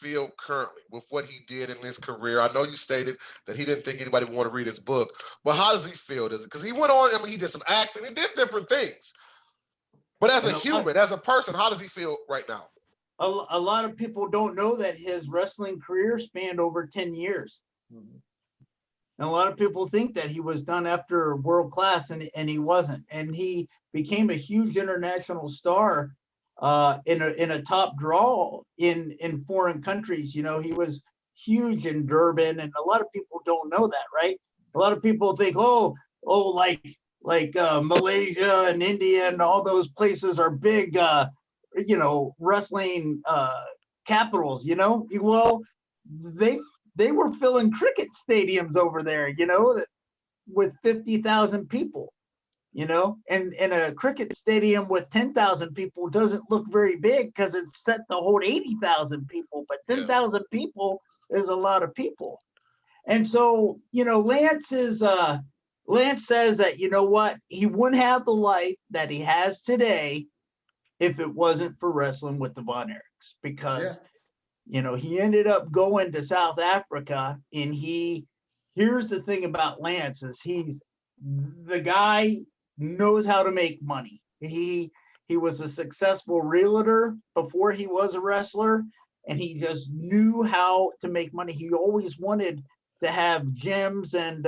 feel currently with what he did in his career? I know you stated that he didn't think anybody would want to read his book, but how does he feel? Because he went on, I mean, he did some acting, he did different things. But as a human, as a person, how does he feel right now? A lot of people don't know that his wrestling career spanned over 10 years. Mm-hmm. And a lot of people think that he was done after World Class, and he wasn't. And he became a huge international star in a top draw in foreign countries. You know, he was huge in Durban, and a lot of people don't know that, right? A lot of people think, like Malaysia and India and all those places are big, wrestling capitals. You know, well, they were filling cricket stadiums over there, you know, with 50,000 people. You know, and a cricket stadium with 10,000 people doesn't look very big because it's set to hold 80,000 people, but 10,000 people is a lot of people. And so, you know, Lance says that, you know what, he wouldn't have the life that he has today if it wasn't for wrestling with the Von Erichs, because, you know, he ended up going to South Africa, and here's the thing about Lance is the guy knows how to make money. He was a successful realtor before he was a wrestler, and he just knew how to make money. He always wanted to have gyms and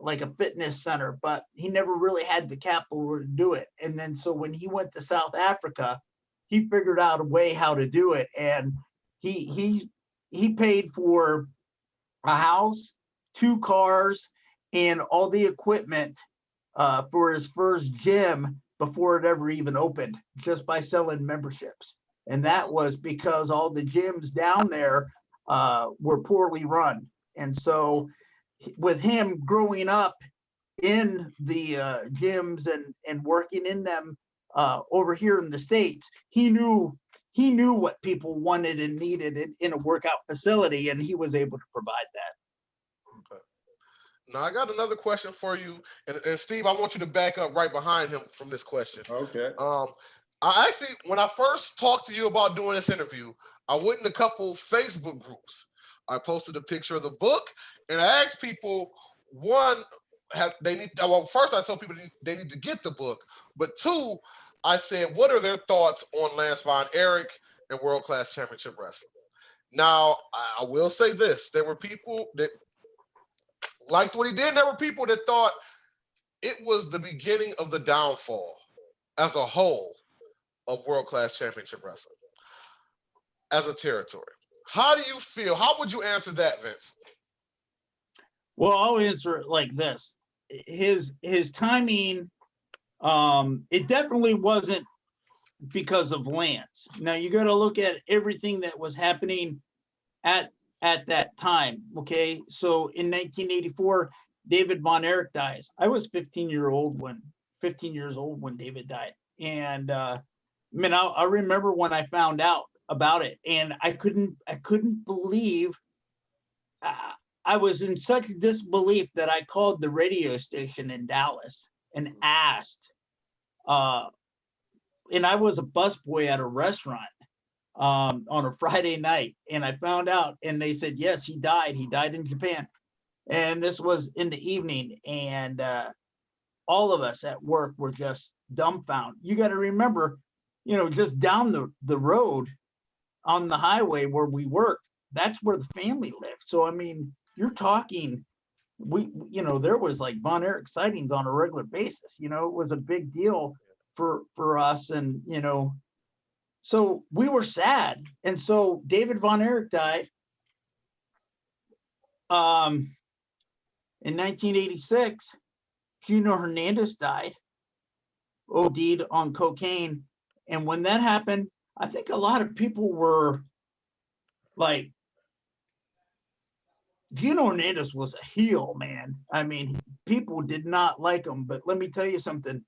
like a fitness center, but he never really had the capital to do it. And then so when he went to South Africa, he figured out a way how to do it, and he paid for a house, 2 cars, and all the equipment for his first gym before it ever even opened, just by selling memberships. And that was because all the gyms down there were poorly run. And so with him growing up in the gyms and working in them over here in the States, he knew what people wanted and needed in a workout facility, and he was able to provide that. Now, I got another question for you. And Steve, I want you to back up right behind him from this question. Okay. I actually, when I first talked to you about doing this interview, I went in a couple Facebook groups. I posted a picture of the book, and I asked people, first I told people they need to get the book, but 2, I said, what are their thoughts on Lance Von Erich and World Class Championship Wrestling? Now, I will say this. There were people that liked what he did, and there were people that thought it was the beginning of the downfall as a whole of World Class Championship Wrestling as a territory. How do you feel? How would you answer that, Vince? Well, I'll answer it like this. His timing, it definitely wasn't because of Lance. Now you got to look at everything that was happening at that time. Okay, so in 1984, David Von Erich dies. I was 15 years old when David died, and I remember when I found out about it, and I couldn't believe. I was in such disbelief that I called the radio station in Dallas and asked. And I was a busboy at a restaurant on a Friday night, and I found out, and they said, yes, he died. He died in Japan. And this was in the evening, and all of us at work were just dumbfounded. You got to remember, just down the road on the highway where we worked, that's where the family lived. So, I mean, you're talking, there was like Von Erich sightings on a regular basis. It was a big deal for us, and so we were sad. And so David Von Erich died in 1986. Gino Hernandez died, OD'd on cocaine. And when that happened, I think a lot of people were like, Gino Hernandez was a heel, man. I mean, people did not like him, but let me tell you something.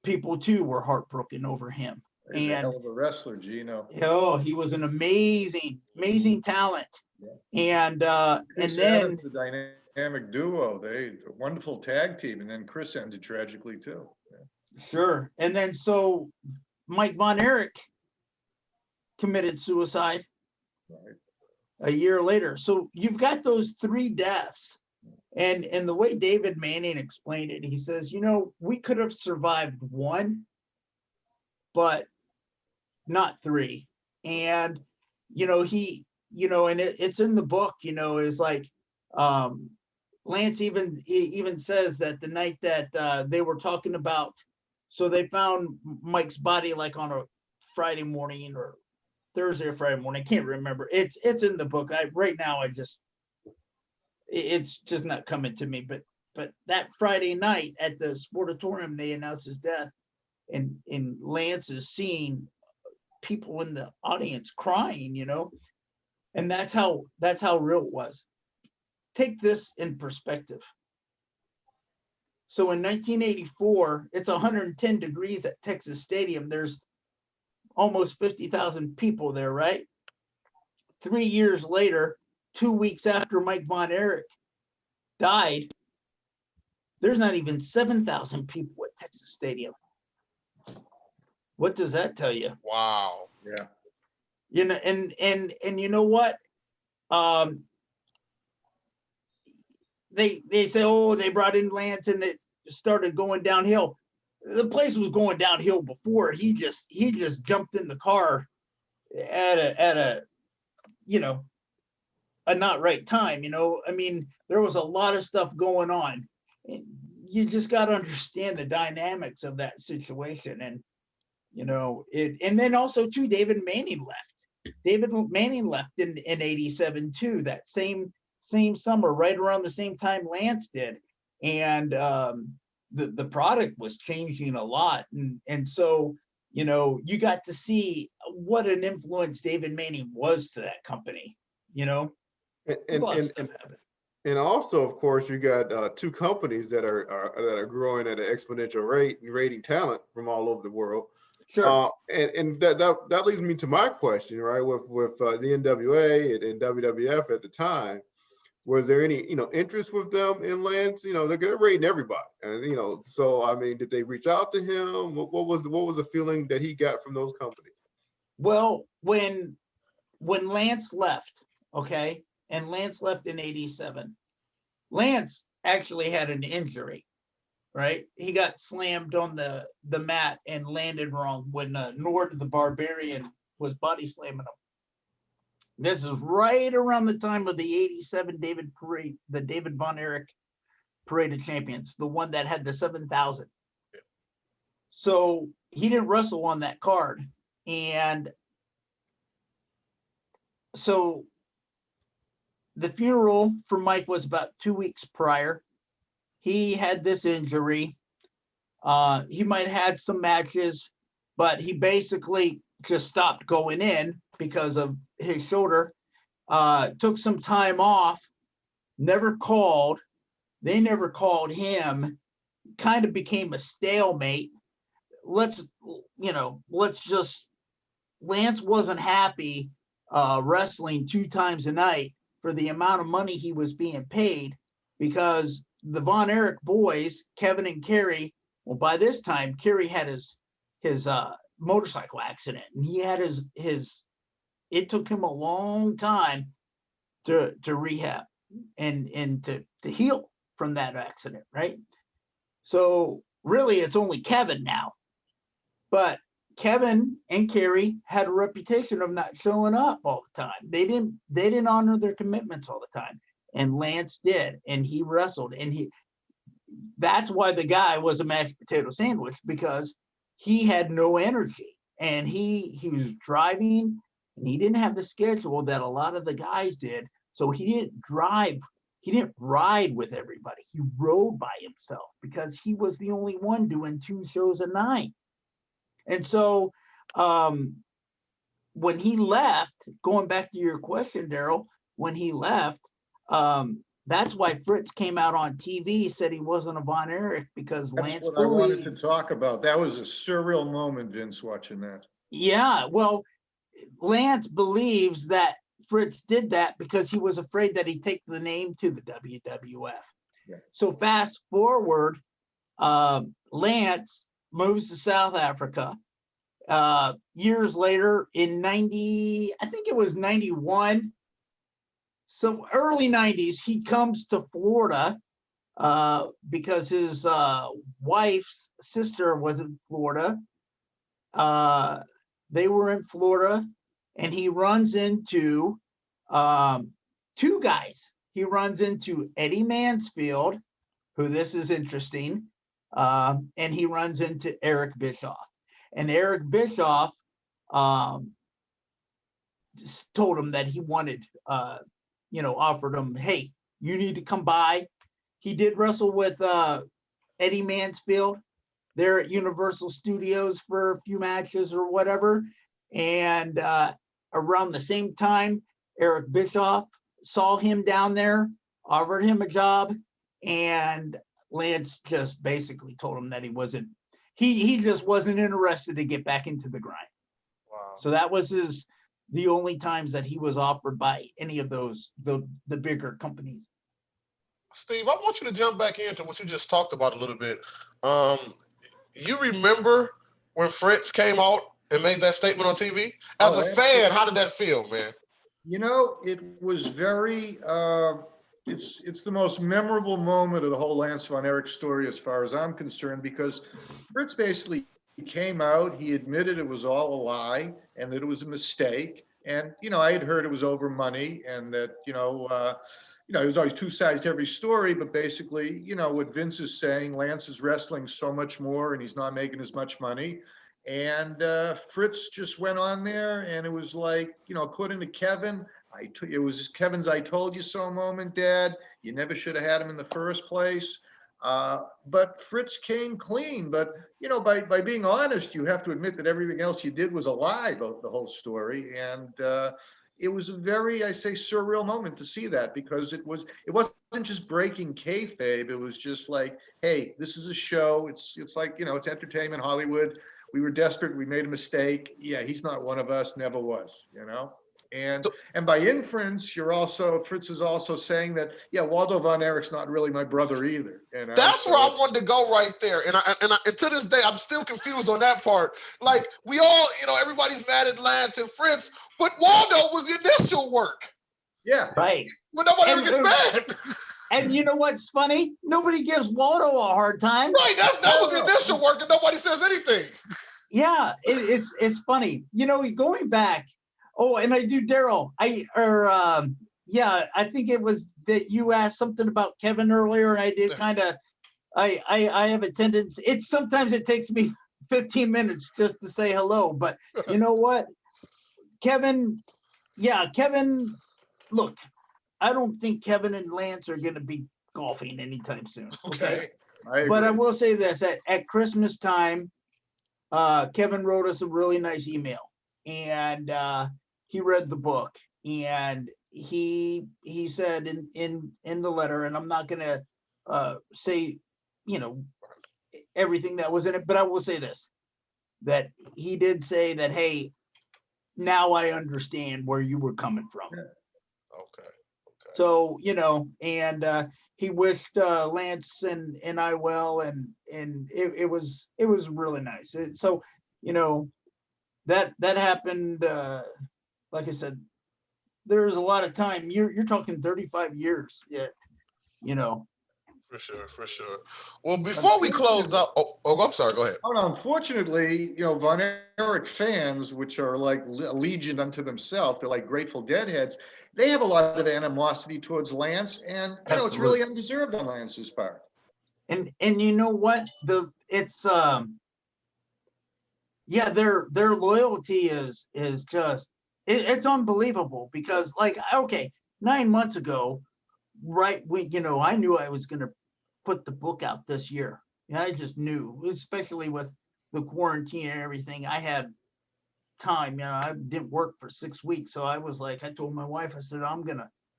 People too were heartbroken over him. He's a hell of a wrestler, Gino. Oh, he was an amazing talent. Yeah. And then the dynamic duo, a wonderful tag team, and then Chris ended tragically too. Yeah. Sure. And then so Mike Von Erich committed suicide. Right. A year later. So you've got those three deaths. And the way David Manning explained it, he says, we could have survived one, but not three. And, and it's in the book, is like, Lance even says that the night that they were talking about, so they found Mike's body like on a Friday morning or Thursday or Friday morning. I can't remember. It's in the book. Right now it's just not coming to me. But that Friday night at the Sportatorium, they announced his death, and Lance is seeing people in the audience crying, and that's how real it was. Take this in perspective. So in 1984, it's 110 degrees at Texas Stadium. There's almost 50,000 people there, right? 3 years later, 2 weeks after Mike Von Erich died, there's not even 7,000 people at Texas Stadium. What does that tell you? Wow. Yeah. And you know what? They say, oh, they brought in Lance and it started going downhill. The place was going downhill before. He just jumped in the car at a not right time. I mean, there was a lot of stuff going on. You just got to understand the dynamics of that situation. And and then also too, David Manning left. David Manning left in 87 too, that same summer, right around the same time Lance did. And the product was changing a lot. And so, you got to see what an influence David Manning was to that company, And also, of course, you got two companies that are growing at an exponential rate and rating talent from all over the world. Sure. And that leads me to my question, right? With the NWA and WWF at the time, was there any interest with them in Lance? They're rating everybody, and so I mean, did they reach out to him? What was the feeling that he got from those companies? Well, when Lance left, okay, and Lance left in 87, Lance actually had an injury, right? He got slammed on the mat and landed wrong when Nord the Barbarian was body slamming him. This is right around the time of the 87 the David Von Erich Parade of Champions, the one that had the 7,000. So he didn't wrestle on that card. And so the funeral for Mike was about 2 weeks prior. He had this injury. He might have had some matches, but he basically just stopped going in because of his shoulder. Took some time off, never called. They never called him. Kind of became a stalemate. Lance wasn't happy wrestling 2 times a night for the amount of money he was being paid, because the Von Erich boys, Kevin and Kerry, well, by this time, Kerry had his motorcycle accident, and he had his it took him a long time to rehab and to heal from that accident, right? So really it's only Kevin now. But Kevin and Kerry had a reputation of not showing up all the time. They didn't honor their commitments all the time. And Lance did, and he wrestled, and that's why the guy was a mashed potato sandwich, because he had no energy, and he was driving, and he didn't have the schedule that a lot of the guys did. So he didn't drive. He didn't ride with everybody. He rode by himself because he was the only one doing 2 shows a night. And so when he left, going back to your question, Daryl, when he left, that's why Fritz came out on TV, said he wasn't a Von Erich, because That's Lance what I wanted to talk about. That was a surreal moment, Vince, watching that. Yeah, well, Lance believes that Fritz did that because he was afraid that he'd take the name to the WWF. Yeah. So fast forward, Lance moves to South Africa. Years later, in 90, I think it was 91. So early 90s, he comes to Florida because his wife's sister was in Florida. They were in Florida, and he runs into 2 guys. He runs into Eddie Mansfield, who, this is interesting, and he runs into Eric Bischoff. And Eric Bischoff just told him that he wanted, offered him, hey, you need to come by. He did wrestle with Eddie Mansfield there at Universal Studios for a few matches or whatever. And around the same time, Eric Bischoff saw him down there, offered him a job, and Lance just basically told him that he just wasn't interested to get back into the grind. Wow. So that was the only times that he was offered by any of those, the bigger companies. Steve, I want you to jump back into what you just talked about a little bit. You remember when Fritz came out and made that statement on TV? As a fan, how did that feel, man? It was very, it's the most memorable moment of the whole Lance Von Erich story as far as I'm concerned, because Fritz basically came out, he admitted it was all a lie and that it was a mistake. And, I had heard it was over money, and that, there was always 2 sides to every story, but basically, what Vince is saying, Lance is wrestling so much more and he's not making as much money. And Fritz just went on there, and it was like, according to Kevin, it was Kevin's "I told you so" moment, Dad. You never should have had him in the first place. But Fritz came clean. But, by being honest, you have to admit that everything else you did was a lie about the whole story. And it was a very, I say, surreal moment to see that, because it wasn't just breaking kayfabe. It was just like, hey, this is a show. It's like, it's entertainment, Hollywood. We were desperate. We made a mistake. Yeah, he's not one of us. Never was. And by inference, Fritz is also saying that, yeah, Waldo Von Erich's not really my brother either. That's where I wanted to go right there. And to this day, I'm still confused on that part. Like, we all, everybody's mad at Lance and Fritz, but Waldo was the initial work. Yeah. Right. When nobody ever gets mad. And you know what's funny? Nobody gives Waldo a hard time. Right. That was the initial work, and nobody says anything. Yeah, it's funny. Going back. Oh, and I do, Daryl. I think it was that you asked something about Kevin earlier, and I did kind of. I have a tendency. Sometimes it takes me 15 minutes just to say hello, but you know what, Kevin? Yeah, Kevin. Look, I don't think Kevin and Lance are going to be golfing anytime soon. Okay. But I will say this: at Christmas time, Kevin wrote us a really nice email, and he read the book, and he said in the letter, and I'm not going to say, everything that was in it, but I will say this: that he did say that, hey, now I understand where you were coming from. Okay. So, and he wished Lance and I well, and it was really nice. So, that happened, like I said, there's a lot of time. You're talking 35 years. Yeah. For sure. Well, before we close out, I'm sorry, go ahead. Oh, no, unfortunately, Von Erich fans, which are like a legion unto themselves, they're like Grateful Dead heads. They have a lot of animosity towards Lance, and it's really undeserved on Lance's part. And you know what? Their loyalty is just it's unbelievable, because 9 months ago, right, I knew I was going to put the book out this year. I just knew, especially with the quarantine and everything. I had time. I didn't work for 6 weeks, so I was like, I told my wife, I said,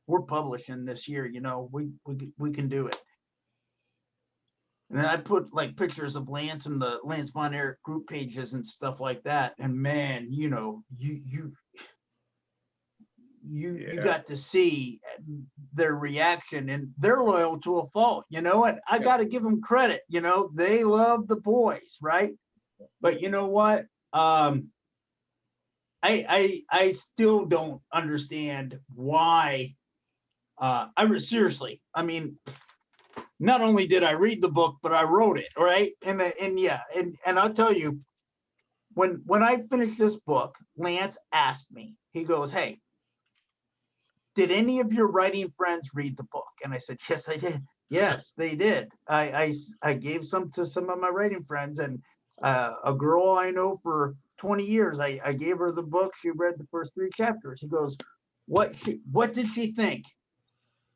we're publishing this year. We can do it. And then I put pictures of Lance and the Lance Von Erich group pages and stuff like that. And man, you got to see their reaction, and they're loyal to a fault. You know what? I got to give them credit. They love the boys, right? But you know what? I still don't understand why. Seriously, I mean, not only did I read the book, but I wrote it, right? And I'll tell you, when I finished this book, Lance asked me. He goes, "Hey, did any of your writing friends read the book?" And I said, "Yes, I did." "Yes, they did. I gave some to some of my writing friends, and a girl I know for 20 years, I gave her the book. She read the first 3 chapters." He goes, what did she think?"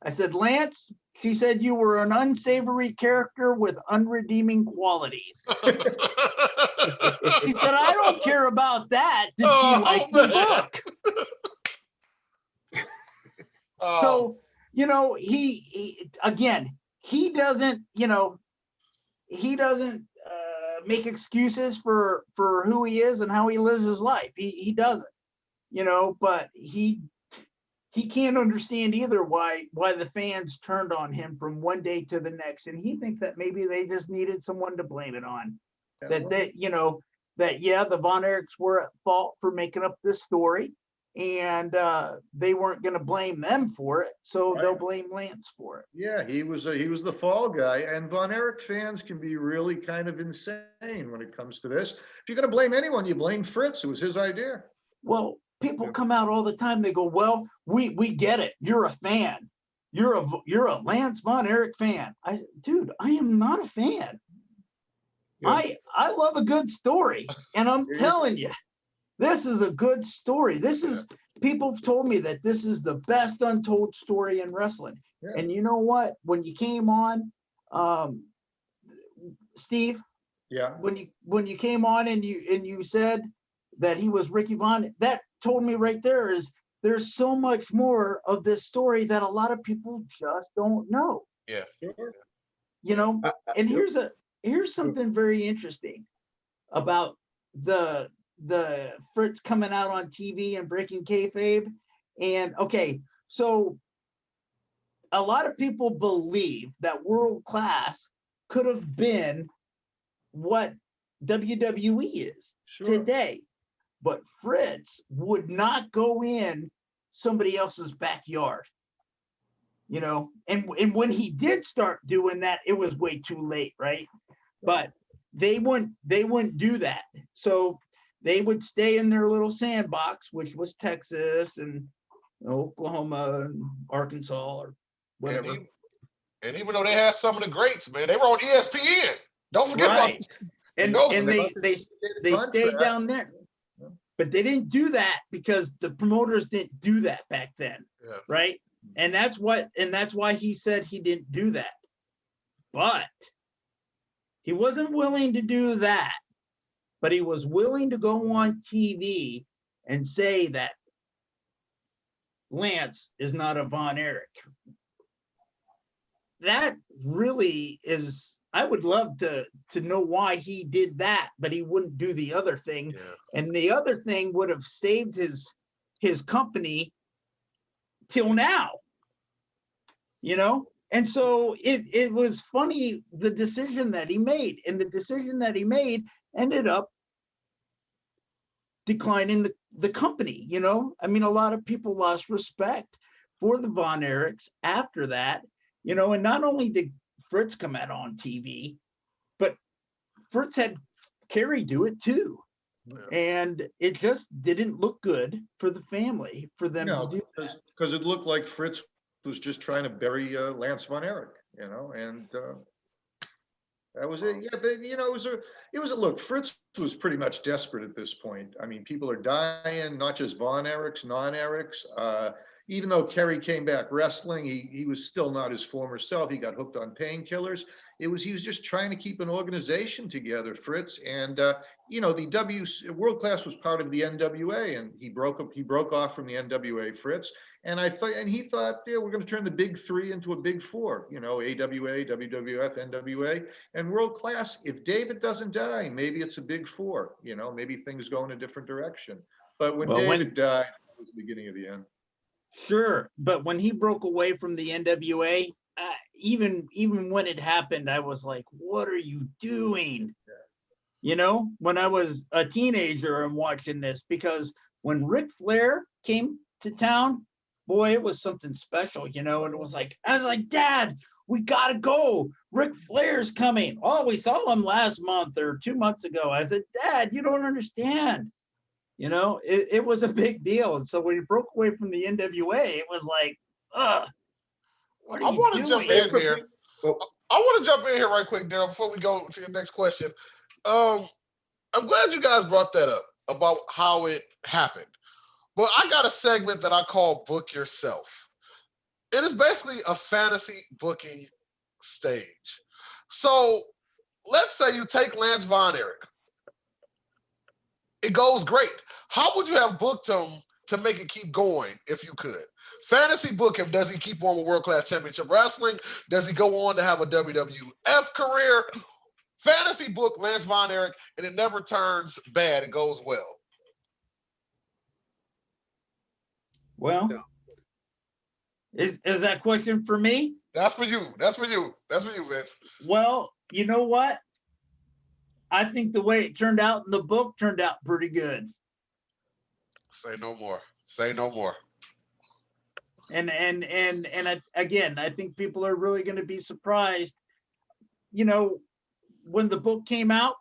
I said, "Lance, she said you were an unsavory character with unredeeming qualities." He said, "I don't care about that. Did she like the book?" So, he again, he doesn't make excuses for who he is and how he lives his life. He doesn't, but he can't understand either why the fans turned on him from one day to the next. And he thinks that maybe they just needed someone to blame it on. The Von Erichs were at fault for making up this story, and they weren't going to blame them for it, so they'll blame Lance for it. Yeah, he was the fall guy, and Von Erich fans can be really kind of insane when it comes to this. If you're going to blame anyone, you blame Fritz. It was his idea. Well, people come out all the time. They go, "Well, we get it. You're a fan. You're a Lance Von Erich fan." Dude, I am not a fan. Yeah. I love a good story, and I'm telling you, this is a good story. People have told me that this is the best untold story in wrestling. Yeah. And you know what? When you came on, Steve, when you came on and you said that he was Ricky Vaughn, that told me right there is there's so much more of this story that a lot of people just don't know. Yeah. And here's something very interesting about the Fritz coming out on TV and breaking kayfabe. And okay, so a lot of people believe that World Class could have been what WWE is today, but Fritz would not go in somebody else's backyard, and when he did start doing that, it was way too late, right? But they wouldn't do that. So they would stay in their little sandbox, which was Texas and Oklahoma and Arkansas or whatever. And even though they had some of the greats, man, they were on ESPN. Don't forget about and they stayed down there. But they didn't do that because the promoters didn't do that back then, right? And that's why he said he didn't do that. But he wasn't willing to do that. But he was willing to go on TV and say that Lance is not a Von Erich. That really is, I would love to know why he did that, but he wouldn't do the other thing. Yeah. And the other thing would have saved his company till now, you know? And so it was funny, the decision that he made, and the decision that he made ended up declining the company, you know? I mean, a lot of people lost respect for the Von Erichs after that, you know, and not only did Fritz come out on TV, but Fritz had Kerry do it too. Yeah. And it just didn't look good for the family, for them to do that. Because it looked like Fritz was just trying to bury Lance Von Erich, you know, and that was it. Yeah, but you know, it was a look. Fritz was pretty much desperate at this point. I mean, people are dying, not just Von Erichs, non-Erichs. Even though Kerry came back wrestling, he was still not his former self. He got hooked on painkillers. He was just trying to keep an organization together, Fritz. And you know, the World Class was part of the NWA, and he broke off from the NWA, Fritz. And he thought, yeah, we're going to turn the big three into a big four, you know, AWA, WWF, NWA, and World Class. If David doesn't die, maybe it's a big four, you know, maybe things go in a different direction. But when David died, it was the beginning of the end. Sure, but when he broke away from the NWA, even when it happened, I was like, what are you doing? Yeah. You know, when I was a teenager and watching this, because when Ric Flair came to town, boy, it was something special, you know, and it was like, I was like, Dad, we gotta go. Ric Flair's coming. Oh, we saw him last month or 2 months ago. I said, Dad, you don't understand. You know, it was a big deal. And so when he broke away from the NWA, it was like, what are you doing? Jump in here. I want to jump in here right quick, Daryl, before we go to the next question. I'm glad you guys brought that up about how it happened. But I got a segment that I call Book Yourself. It is basically a fantasy booking stage. So let's say you take Lance Von Erich. It goes great. How would you have booked him to make it keep going if you could? Fantasy book him. Does he keep on with World Class Championship Wrestling? Does he go on to have a WWF career? Fantasy book Lance Von Erich, and it never turns bad. It goes well. Well, is that question for me? That's for you. That's for you, Vince. Well, you know what? I think the way it turned out in the book turned out pretty good. Say no more. Say no more. And again, I think people are really going to be surprised. You know, when the book came out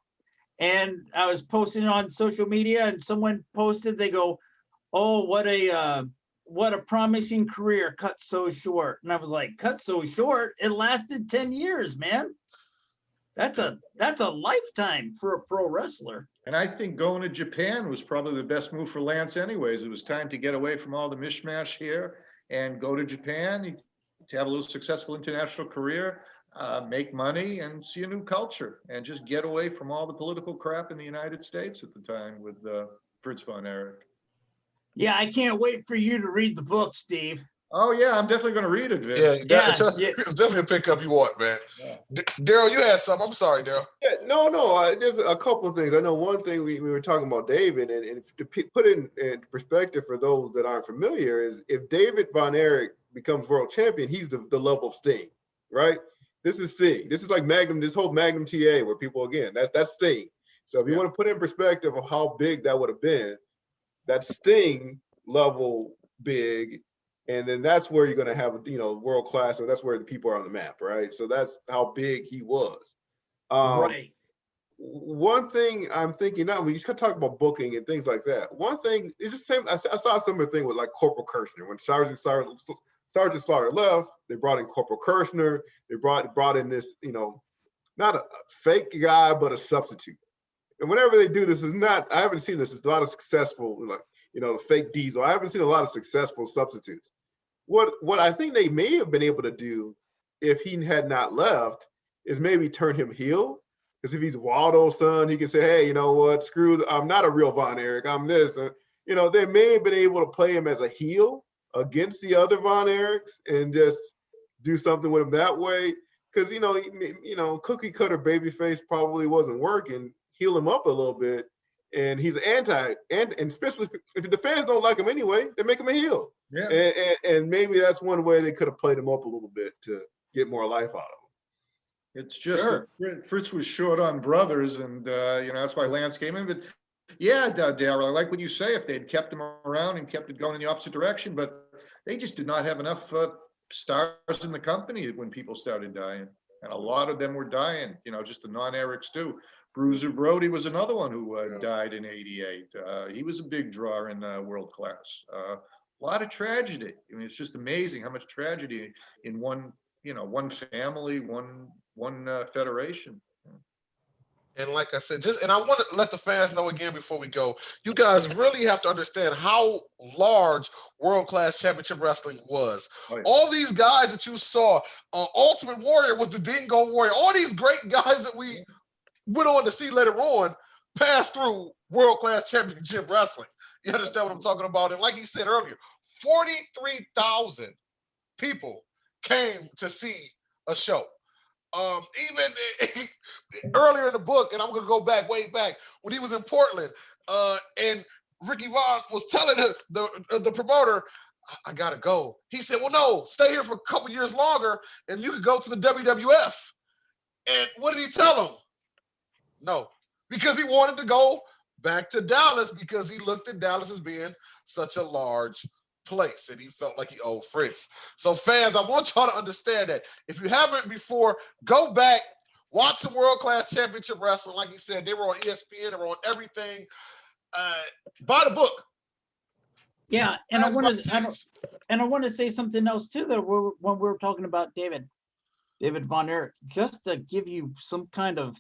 and I was posting on social media and someone posted, they go, oh, what a promising career cut so short. And I was like, cut so short? It lasted 10 years, man. That's a lifetime for a pro wrestler. And I think going to Japan was probably the best move for Lance anyways. It was time to get away from all the mishmash here and go to Japan to have a little successful international career, make money and see a new culture and just get away from all the political crap in the United States at the time with Fritz Von Erich. Yeah, I can't wait for you to read the book, Steve. Oh yeah, I'm definitely going to read it, Vince. It's definitely a pickup you want, man. Yeah. Daryl, you had something. I'm sorry, Daryl. Yeah, no. There's a couple of things. I know one thing we were talking about David, and to put it in perspective for those that aren't familiar is if David Von Erich becomes world champion, he's the level of Sting, right? This is Sting. This is like Magnum. This whole Magnum TA where people that's Sting. So if you want to put in perspective of how big that would have been, that's Sting level big. And then that's where you're going to have, world class. So that's where the people are on the map, right? So that's how big he was. Right. One thing I'm thinking now, we just talk about booking and things like that. One thing is the same. I saw a similar thing with like Corporal Kirshner. When Sergeant Slaughter left, they brought in Corporal Kirshner. They brought in this, not a fake guy, but a substitute. And whenever they do this, I haven't seen this. It's a lot of successful, fake diesel. I haven't seen a lot of successful substitutes. what I think they may have been able to do if he had not left is maybe turn him heel. Because if he's Waldo's son, he can say, hey, you know what, I'm not a real Von Erich, I'm this. You know, they may have been able to play him as a heel against the other Von Erichs and just do something with him that way. Because, you know, cookie cutter babyface probably wasn't working. Heal him up a little bit. And he's and especially if the fans don't like him anyway, they make him a heel. Yeah. And maybe that's one way they could have played him up a little bit to get more life out of him. It's just that Fritz was short on brothers, and that's why Lance came in. But yeah, Daryl, I like what you say. If they'd kept him around and kept it going in the opposite direction, but they just did not have enough stars in the company when people started dying, and a lot of them were dying. Just the non-Erichs too. Bruiser Brody was another one who died in '88. He was a big draw in world class. A lot of tragedy. I mean, it's just amazing how much tragedy in one family, one federation. And like I said, and I want to let the fans know again before we go, you guys really have to understand how large world-class championship wrestling was. Oh, yeah. All these guys that you saw, Ultimate Warrior was the Dingo Warrior. All these great guys that we went on to see later on passed through world-class championship wrestling. You understand what I'm talking about? And like he said earlier, 43,000 people came to see a show. Even earlier in the book, and I'm going to go way back, when he was in Portland, and Ricky Vaughn was telling the promoter, I got to go. He said, well, no, stay here for a couple years longer, and you could go to the WWF. And what did he tell him? No, because he wanted to go back to Dallas because he looked at Dallas as being such a large place and he felt like he owed Fritz. So fans, I want y'all to understand that if you haven't before, go back, watch some world-class championship wrestling. Like he said, they were on ESPN, they were on everything. Buy the book. Yeah, and I want to say something else too. That when we were talking about David Von Erich, just to give you some kind of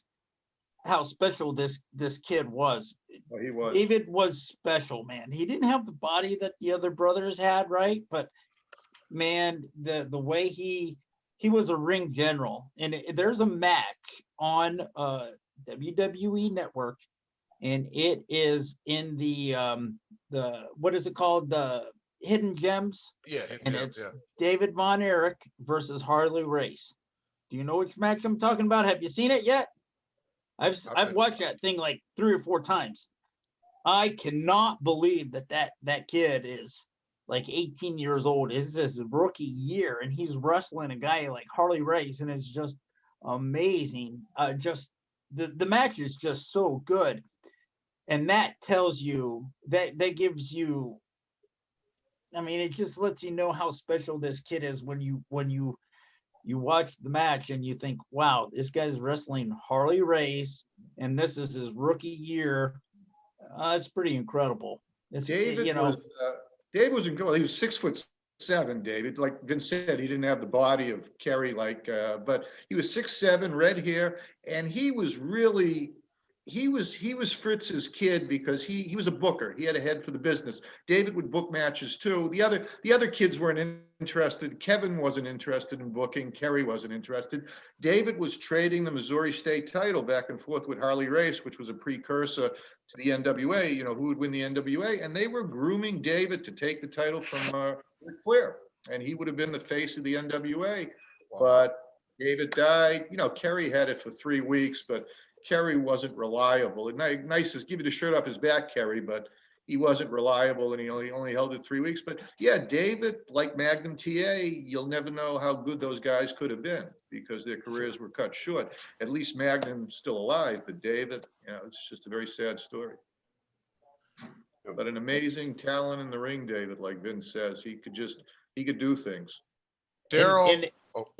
how special this kid was. Oh, he was. David was special, man. He didn't have the body that the other brothers had, right? But man, the way he was a ring general. And there's a match on WWE Network, and it is in the what is it called? The Hidden Gems. Yeah, Hidden Gems. It's David Von Erich versus Harley Race. Do you know which match I'm talking about? Have you seen it yet? I've watched that thing like 3 or 4 times. I cannot believe that kid is like 18 years old. It's his rookie year, and he's wrestling a guy like Harley Race, and it's just amazing. Just the match is just so good, and that tells you that gives you. I mean, it just lets you know how special this kid is when you watch the match and you think, wow, this guy's wrestling Harley Race, and this is his rookie year. It's pretty incredible. David was incredible. He was 6'7", David. Like Vince said, he didn't have the body of Kerry, but he was 6'7", red hair, and he was Fritz's kid because he was a booker. He had a head for the business. David would book matches too. The other kids weren't interested. Kevin wasn't interested in booking. Kerry wasn't interested. David was trading the Missouri State title back and forth with Harley Race, which was a precursor to the NWA. Who would win the NWA? And they were grooming David to take the title from Ric Flair, and he would have been the face of the NWA. Wow. But David died. Kerry had it for 3 weeks, but Kerry wasn't reliable. And nice to give you the shirt off his back, Kerry, but he wasn't reliable, and he only held it 3 weeks. But yeah, David, like Magnum TA, you'll never know how good those guys could have been because their careers were cut short. At least Magnum's still alive, but David, it's just a very sad story. But an amazing talent in the ring, David, like Vince says. He could do things. Daryl,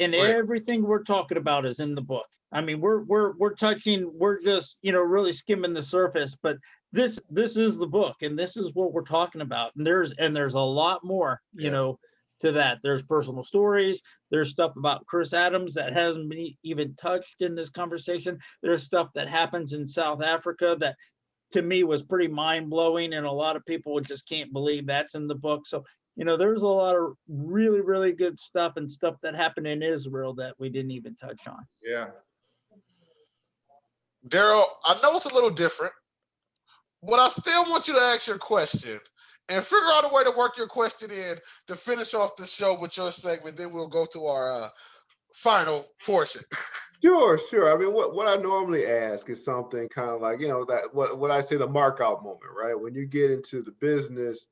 and everything we're talking about is in the book. I mean, we're just really skimming the surface, but this is the book, and this is what we're talking about. And there's a lot more, to that. There's personal stories. There's stuff about Chris Adams that hasn't been even touched in this conversation. There's stuff that happens in South Africa that, to me, was pretty mind blowing, and a lot of people just can't believe that's in the book. So there's a lot of really, really good stuff and stuff that happened in Israel that we didn't even touch on. Yeah. Daryl, I know it's a little different, but I still want you to ask your question and figure out a way to work your question in to finish off the show with your segment. Then we'll go to our final portion. Sure. I mean, what I normally ask is something kind of like, that what I say the mark out moment, right? When you get into the business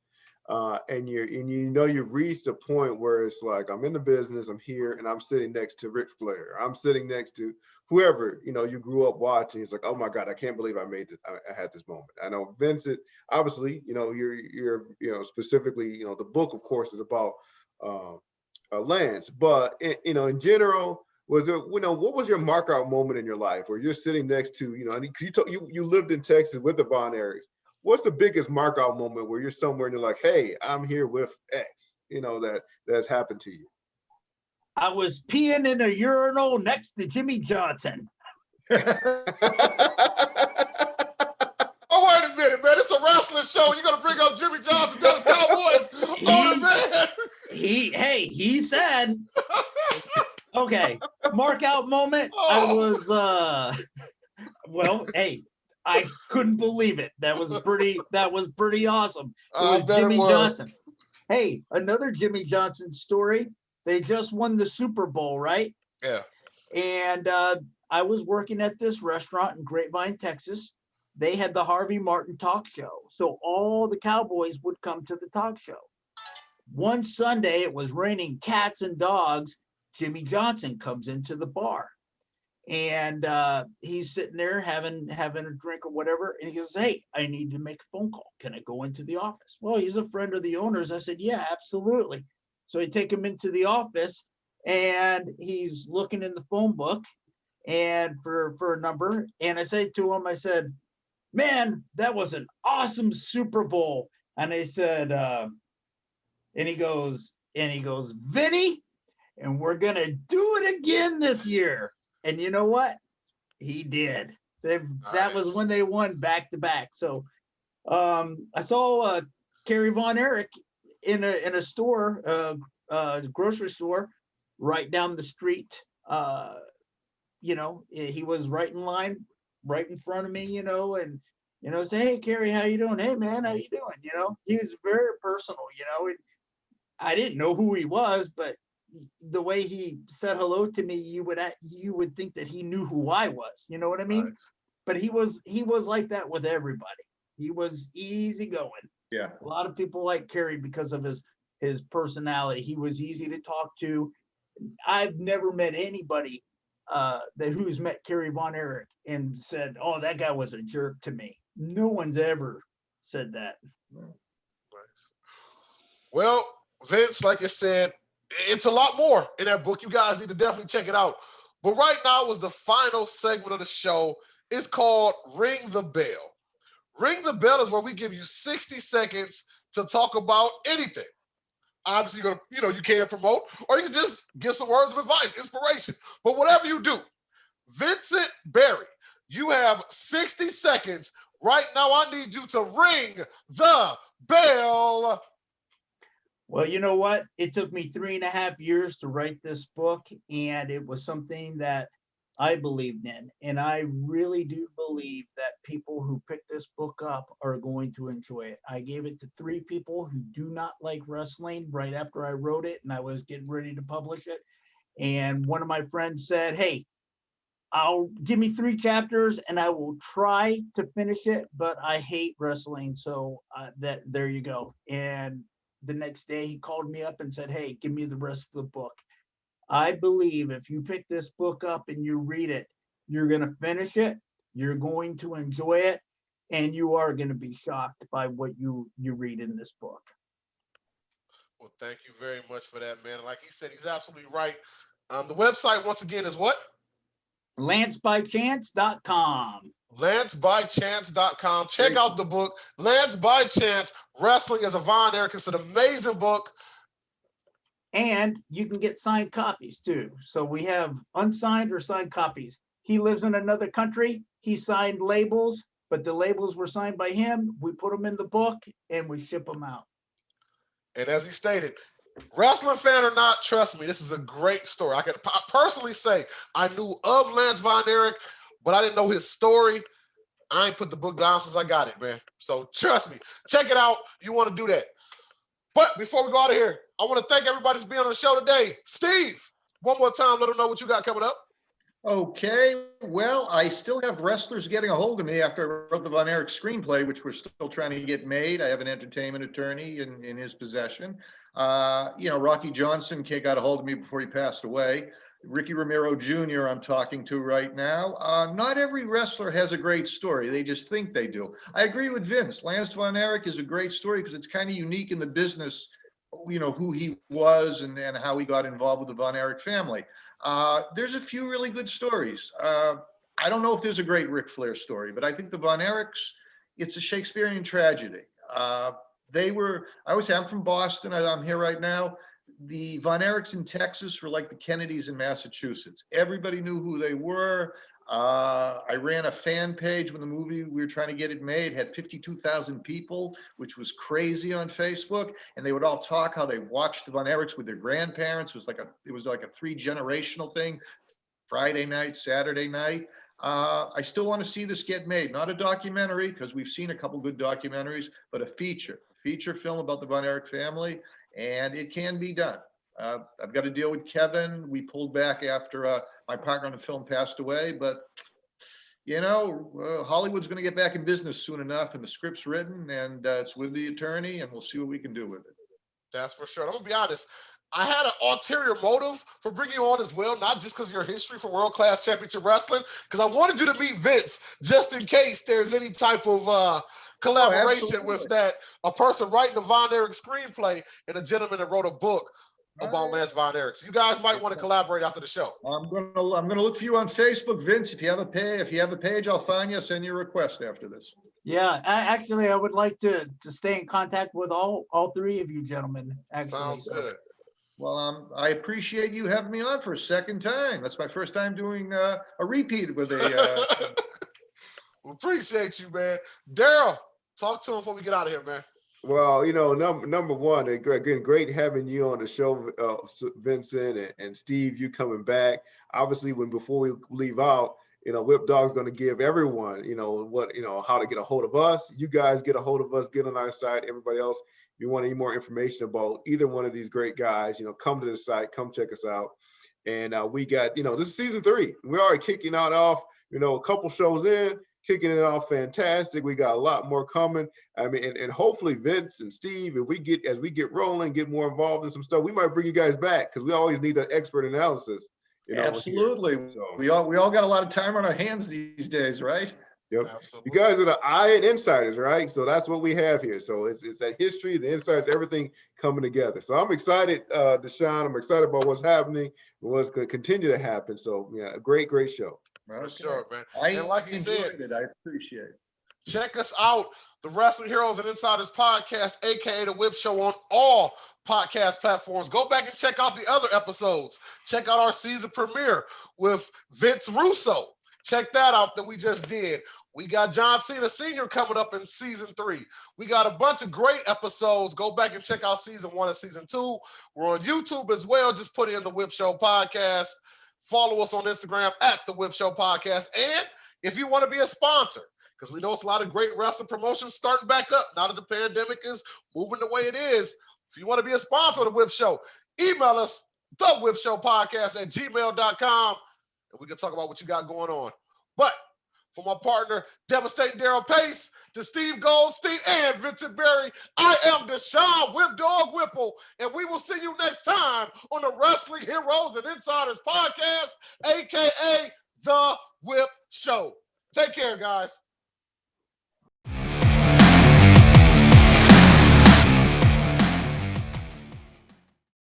and you've reached a point where it's like, I'm in the business, I'm here, and I'm sitting next to Ric Flair. I'm sitting next to whoever, you grew up watching. It's like, oh my God, I can't believe I made it. I had this moment. I know Vincent, obviously, you're specifically, the book, of course, is about Lance, but in general, was it, what was your mark out moment in your life where you're sitting next to, you lived in Texas with the Von Erichs. What's the biggest mark out moment where you're somewhere and you're like, hey, I'm here with X, that's happened to you? I was peeing in a urinal next to Jimmy Johnson. Oh, wait a minute, man. It's a wrestling show. You're going to bring up Jimmy Johnson, Dallas Cowboys. Man. He said, okay, mark out moment. I was, I couldn't believe it. That was pretty awesome. It was Jimmy Johnson. Hey, another Jimmy Johnson story. They just won the Super Bowl, right? Yeah. And I was working at this restaurant in Grapevine, Texas. They had the Harvey Martin talk show. So all the Cowboys would come to the talk show. One Sunday, it was raining cats and dogs. Jimmy Johnson comes into the bar. And he's sitting there having a drink or whatever. And he goes, hey, I need to make a phone call. Can I go into the office? Well, he's a friend of the owners. I said, yeah, absolutely. So I take him into the office and he's looking in the phone book and for a number. And I say to him, I said, man, that was an awesome Super Bowl. And I said, and he goes, Vinny, and we're going to do it again this year. And you know what? He did. That was when they won back to back. So I saw Kerry Von Erich in a store, grocery store right down the street. He was right in line, right in front of me, and say, hey, Kerry, how you doing? Hey, man, how you doing? He was very personal, and I didn't know who he was, but the way he said hello to me, you would think that he knew who I was. You know what I mean? Nice. But he was like that with everybody. He was easygoing. Yeah. A lot of people like Kerry because of his personality. He was easy to talk to. I've never met anybody who's met Kerry Von Erich and said, oh, that guy was a jerk to me. No one's ever said that. Nice. Well, Vince, like I said, it's a lot more in that book. You guys need to definitely check it out. But right now was the final segment of the show. It's called Ring the Bell. Ring the Bell is where we give you 60 seconds to talk about anything. Obviously, you can promote, or you can just give some words of advice, inspiration. But whatever you do, Vincent Berry, you have 60 seconds. Right now, I need you to ring the bell. Well, you know what? It took me 3.5 years to write this book, and it was something that I believed in. And I really do believe that people who pick this book up are going to enjoy it. I gave it to 3 people who do not like wrestling right after I wrote it, and I was getting ready to publish it. And one of my friends said, hey, give me 3 chapters and I will try to finish it, but I hate wrestling. So there you go. And the next day he called me up and said, hey, give me the rest of the book. I believe if you pick this book up and you read it, you're going to finish it, you're going to enjoy it, and you are going to be shocked by what you read in this book. Well, thank you very much for that, man. Like he said, he's absolutely right. The website, once again, is what? LanceByChance.com. LanceByChance.com. Check out the book, Lance by Chance, Wrestling as a Von Erich. It's an amazing book. And you can get signed copies too. So we have unsigned or signed copies. He lives in another country. He signed labels, but the labels were signed by him. We put them in the book and we ship them out. And as he stated, wrestling fan or not, trust me, this is a great story. I can personally say I knew of Lance Von Erich, but I didn't know his story. I ain't put the book down since I got it, man. So trust me, check it out. You want to do that. But before we go out of here, I want to thank everybody for being on the show today. Steve, one more time, let them know what you got coming up. Okay, well, I still have wrestlers getting a hold of me after I wrote the Von Erich screenplay, which we're still trying to get made. I have an entertainment attorney in his possession. Rocky Johnson got a hold of me before he passed away. Ricky Romero Jr. I'm talking to right now. Not every wrestler has a great story. They just think they do. I agree with Vince. Lance Von Erich is a great story because it's kind of unique in the business, who he was and how he got involved with the Von Erich family. There's a few really good stories. I don't know if there's a great Ric Flair story, but I think the Von Erichs, it's a Shakespearean tragedy. I always say I'm from Boston. I'm here right now. The Von Erichs in Texas were like the Kennedys in Massachusetts. Everybody knew who they were. I ran a fan page when the movie, we were trying to get it made, had 52,000 people, which was crazy on Facebook. And they would all talk how they watched the Von Erichs with their grandparents. It was like a 3-generational thing, Friday night, Saturday night. I still want to see this get made, not a documentary, because we've seen a couple good documentaries, but a feature film about the Von Erich family, and it can be done. I've got to deal with Kevin. We pulled back after my partner on the film passed away, but Hollywood's going to get back in business soon enough, and the script's written, and it's with the attorney, and we'll see what we can do with it. That's for sure. I'm going to be honest. I had an ulterior motive for bringing you on as well, not just because of your history for World Class Championship Wrestling, because I wanted you to meet Vince just in case there's any type of collaboration with that, a person writing a Von Erich screenplay and a gentleman that wrote a book about Lance Von Erich. So you guys might want to collaborate after the show. I'm gonna look for you on Facebook, Vince. If you have a page, I'll find you. I'll send you a request after this. Yeah, I would like to stay in contact with all three of you gentlemen. Actually, sounds good. Well, I appreciate you having me on for a second time. That's my first time doing a repeat with a. Appreciate you, man. Daryl, talk to him before we get out of here, man. Well, number one, again, great having you on the show, Vincent and Steve. You coming back? Obviously, before we leave out, Whip Dog's going to give everyone, how to get a hold of us. You guys get a hold of us, get on our site. Everybody else, if you want any more information about either one of these great guys, come to the site, come check us out. And we got, this is season 3. We're already kicking out off, a couple shows in. Kicking it off fantastic. We got a lot more coming. I mean, and hopefully Vince and Steve, as we get rolling, get more involved in some stuff, we might bring you guys back because we always need that expert analysis. Absolutely. So, we all got a lot of time on our hands these days, right? Yep. Absolutely. You guys are the eye and insiders, right? So that's what we have here. So it's that history, the insights, everything coming together. So I'm excited, Deshaun. I'm excited about what's happening and what's going to continue to happen. So yeah, a great show. For sure, man. And like you said, I appreciate it. Check us out, the Wrestling Heroes and Insiders podcast, aka the Whip Show, on all podcast platforms. Go back and check out the other episodes. Check out our season premiere with Vince Russo. Check that out that we just did. We got John Cena Sr. coming up in season 3. We got a bunch of great episodes. Go back and check out season 1 and season 2. We're on YouTube as well. Just put in the Whip Show podcast. Follow us on Instagram at the Whip Show Podcast. And if you want to be a sponsor, because we know it's a lot of great wrestling promotions starting back up now that the pandemic is moving the way it is. If you want to be a sponsor of the Whip Show, email us, thewhipshowpodcast@gmail.com, and we can talk about what you got going on. But for my partner, Devastating Daryl Pace, to Steve Goldstein and Vincent Berry, I am Deshaun Whip Dog Whipple, and we will see you next time on the Wrestling Heroes and Insiders podcast, aka The Whip Show. Take care, guys.